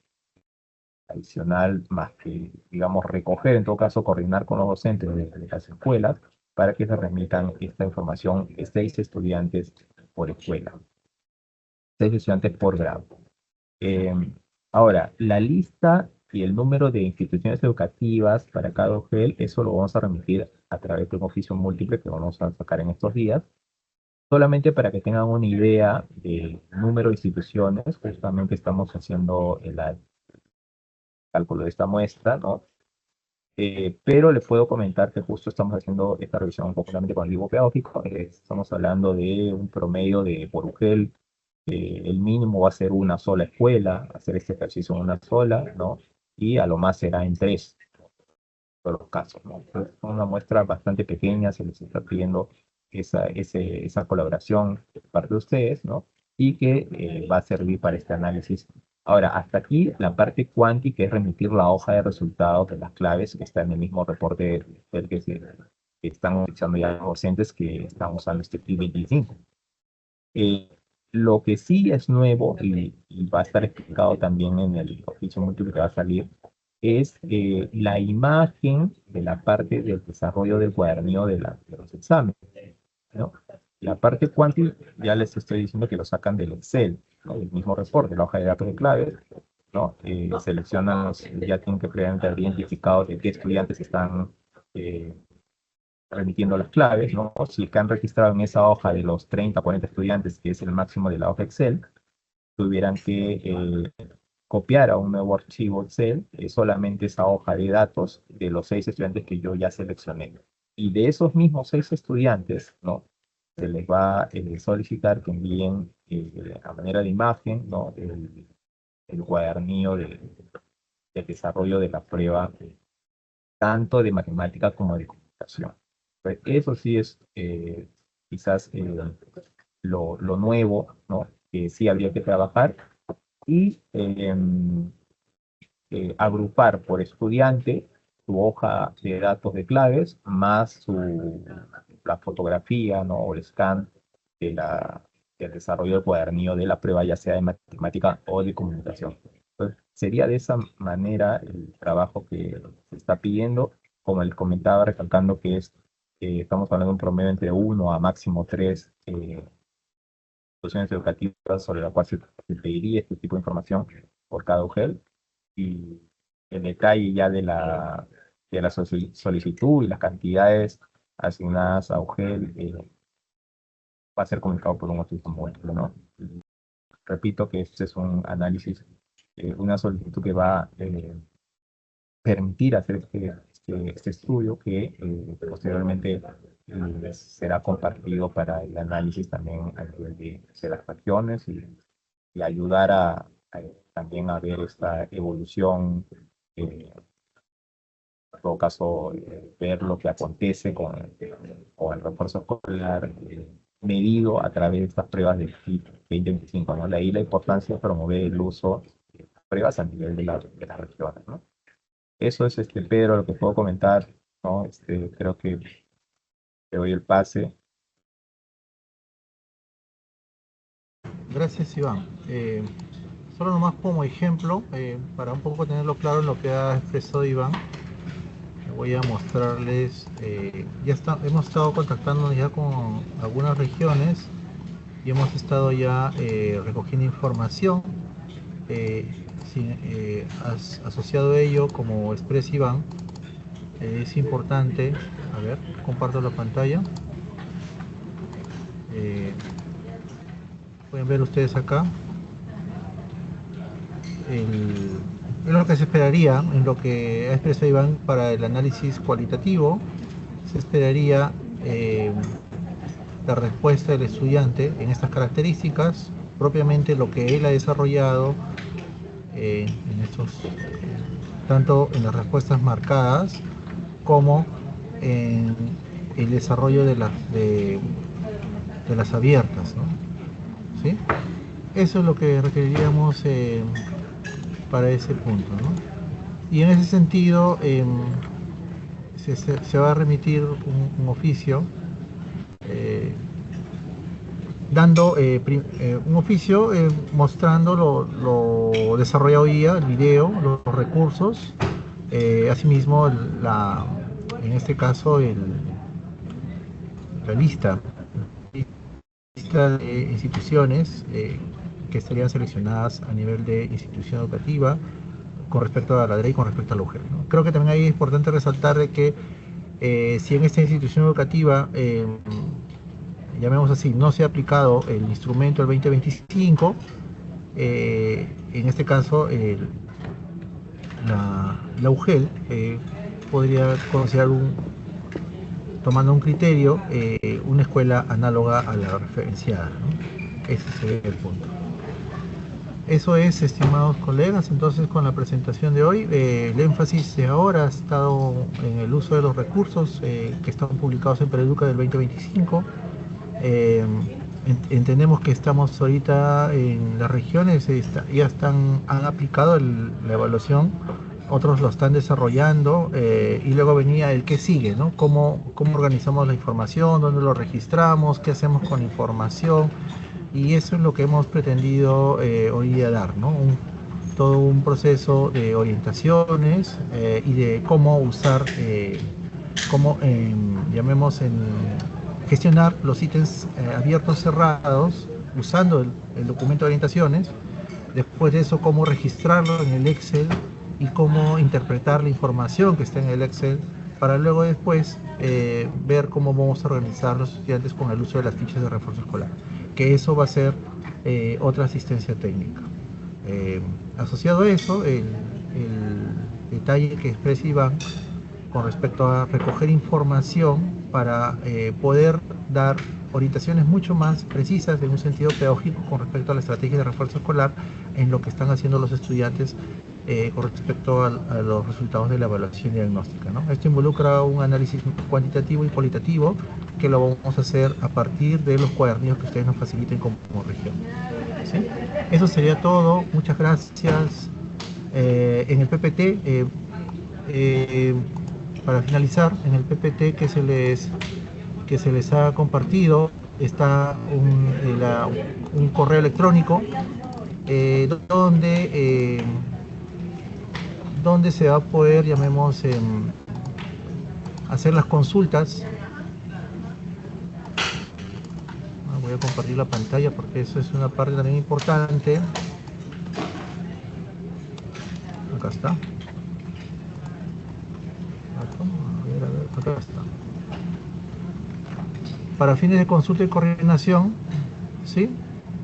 adicional más que, digamos, recoger, en todo caso, coordinar con los docentes de las escuelas para que se remitan esta información de 6 estudiantes por escuela, 6 estudiantes por grado. Eh, Ahora, la lista y el número de instituciones educativas para cada OGEL, eso lo vamos a remitir a través de un oficio múltiple que vamos a sacar en estos días, solamente para que tengan una idea del número de instituciones. Justamente estamos haciendo el cálculo de esta muestra, ¿no? Pero les puedo comentar que justo estamos haciendo esta revisión conjuntamente con el libro pedagógico. Estamos hablando de un promedio de por UGEL. El mínimo va a ser una sola escuela, hacer este ejercicio en una sola, ¿no? Y a lo más será en 3 de los casos, ¿no? Entonces, es una muestra bastante pequeña, se les está pidiendo esa colaboración por parte de ustedes, ¿no? Y que va a servir para este análisis. Ahora, hasta aquí la parte cuanti, que es remitir la hoja de resultados de las claves que está en el mismo reporte del que están utilizando ya los docentes que están usando este PI 25. Lo que sí es nuevo y va a estar explicado también en el oficio múltiple que va a salir es la imagen de la parte del desarrollo del cuadernillo de los exámenes, ¿no? La parte cuanti ya les estoy diciendo que lo sacan del Excel, ¿no? Del mismo reporte, la hoja de datos de claves, ¿no? Seleccionan, ya tienen que previamente haber identificado de qué estudiantes están remitiendo las claves, ¿no? Si que han registrado en esa hoja de los 30, 40 estudiantes, que es el máximo de la hoja Excel, tuvieran que copiar a un nuevo archivo Excel solamente esa hoja de datos de los 6 estudiantes que yo ya seleccioné. Y de esos mismos 6 estudiantes, ¿no? Se les va a solicitar que envíen a manera de imagen, ¿no? El cuadernillo del desarrollo de la prueba, tanto de matemática como de computación. Pues eso sí es quizás lo nuevo, ¿no? Que sí habría que trabajar y agrupar por estudiante su hoja de datos de claves más la fotografía, ¿no? O el scan del desarrollo del cuadernillo de la prueba, ya sea de matemática o de comunicación. Entonces, sería de esa manera el trabajo que se está pidiendo, como les comentaba, recalcando que estamos hablando de un promedio entre 1 a máximo 3 instituciones educativas sobre la cual se pediría este tipo de información por cada UGEL, y el detalle ya de la solicitud y las cantidades asignadas a UGEL va a ser comunicado por un oficio múltiple, ¿no? Repito que este es un análisis, una solicitud que va a permitir hacer este estudio que posteriormente será compartido para el análisis también a nivel de las regiones y ayudar también a ver esta evolución, en todo caso, ver lo que acontece con el refuerzo escolar medido a través de estas pruebas del PIB 2025, ¿no? De ahí la importancia de promover el uso de las pruebas a nivel de las regiones, ¿no? Eso es, Pedro, lo que puedo comentar, ¿no? Creo que te doy el pase. Gracias, Iván. Solo nomás como ejemplo, para un poco tenerlo claro en lo que ha expresado Iván, voy a mostrarles, hemos estado contactándonos ya con algunas regiones y hemos estado ya recogiendo información. Asociado a ello, como expresa Iván, es importante, a ver, comparto la pantalla. Pueden ver ustedes acá es lo que se esperaría, en lo que ha expresado Iván para el análisis cualitativo. Se esperaría la respuesta del estudiante en estas características, propiamente lo que él ha desarrollado en estos, tanto en las respuestas marcadas como en el desarrollo de las abiertas, ¿no? ¿Sí? Eso es lo que requeriríamos para ese punto, ¿no? Y en ese sentido se va a remitir un oficio dando un oficio mostrando lo desarrollado hoy día, el video, los recursos, asimismo en este caso la lista de instituciones que estarían seleccionadas a nivel de institución educativa con respecto a la ley, con respecto a la UGEL, ¿no? Creo que también ahí es importante resaltar de que si en esta institución educativa, llamemos así, no se ha aplicado el instrumento del 2025, en este caso la UGEL podría considerar tomando un criterio, una escuela análoga a la referenciada, ¿no? Ese sería el punto. Eso es, estimados colegas, entonces con la presentación de hoy, el énfasis de ahora ha estado en el uso de los recursos que están publicados en Pereduca del 2025. Entendemos que estamos ahorita en las regiones, ya han aplicado la evaluación, otros lo están desarrollando, y luego venía el qué sigue, ¿no? Cómo organizamos la información, dónde lo registramos, qué hacemos con la información, y eso es lo que hemos pretendido hoy día dar, ¿no? Todo un proceso de orientaciones y de cómo usar, gestionar los ítems abiertos cerrados usando el documento de orientaciones. Después de eso, cómo registrarlo en el Excel y cómo interpretar la información que está en el Excel para luego después ver cómo vamos a organizar los estudiantes con el uso de las fichas de refuerzo escolar, que eso va a ser otra asistencia técnica. Asociado a eso, el detalle que expresa Iván con respecto a recoger información para poder dar orientaciones mucho más precisas en un sentido pedagógico con respecto a la estrategia de refuerzo escolar en lo que están haciendo los estudiantes con respecto a los resultados de la evaluación diagnóstica, ¿no? Esto involucra un análisis cuantitativo y cualitativo que lo vamos a hacer a partir de los cuadernillos que ustedes nos faciliten como región, ¿sí? Eso sería todo. Muchas gracias. En el PPT, para finalizar, en el PPT que se les ha compartido está un correo electrónico donde se va a poder, hacer las consultas. Voy a compartir la pantalla porque eso es una parte también importante. Acá está. Acá está. Para fines de consulta y coordinación, ¿sí?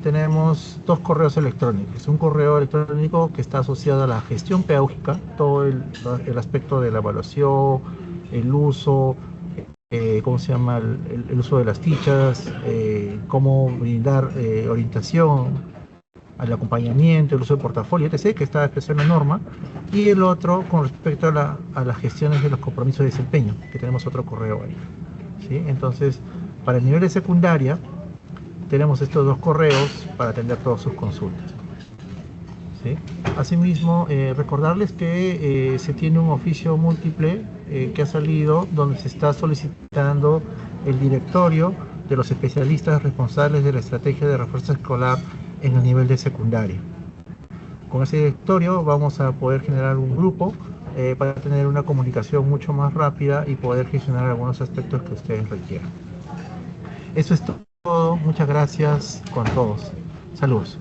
Tenemos dos correos electrónicos. Un correo electrónico que está asociado a la gestión pedagógica, todo el aspecto de la evaluación, el uso, el uso de las fichas, cómo brindar orientación, al acompañamiento, el uso de portafolio, etc., que está expresado en la norma. Y el otro con respecto a las gestiones de los compromisos de desempeño, que tenemos otro correo ahí, ¿sí? Entonces, para el nivel de secundaria, tenemos estos dos correos para atender todas sus consultas, ¿sí? Asimismo, recordarles que se tiene un oficio múltiple que ha salido, donde se está solicitando el directorio de los especialistas responsables de la estrategia de refuerzo escolar en el nivel de secundaria. Con ese directorio vamos a poder generar un grupo para tener una comunicación mucho más rápida y poder gestionar algunos aspectos que ustedes requieran. Eso es todo. Muchas gracias con todos. Saludos.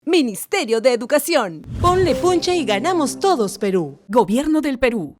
Ministerio de Educación. Ponle punche y ganamos todos, Perú. Gobierno del Perú.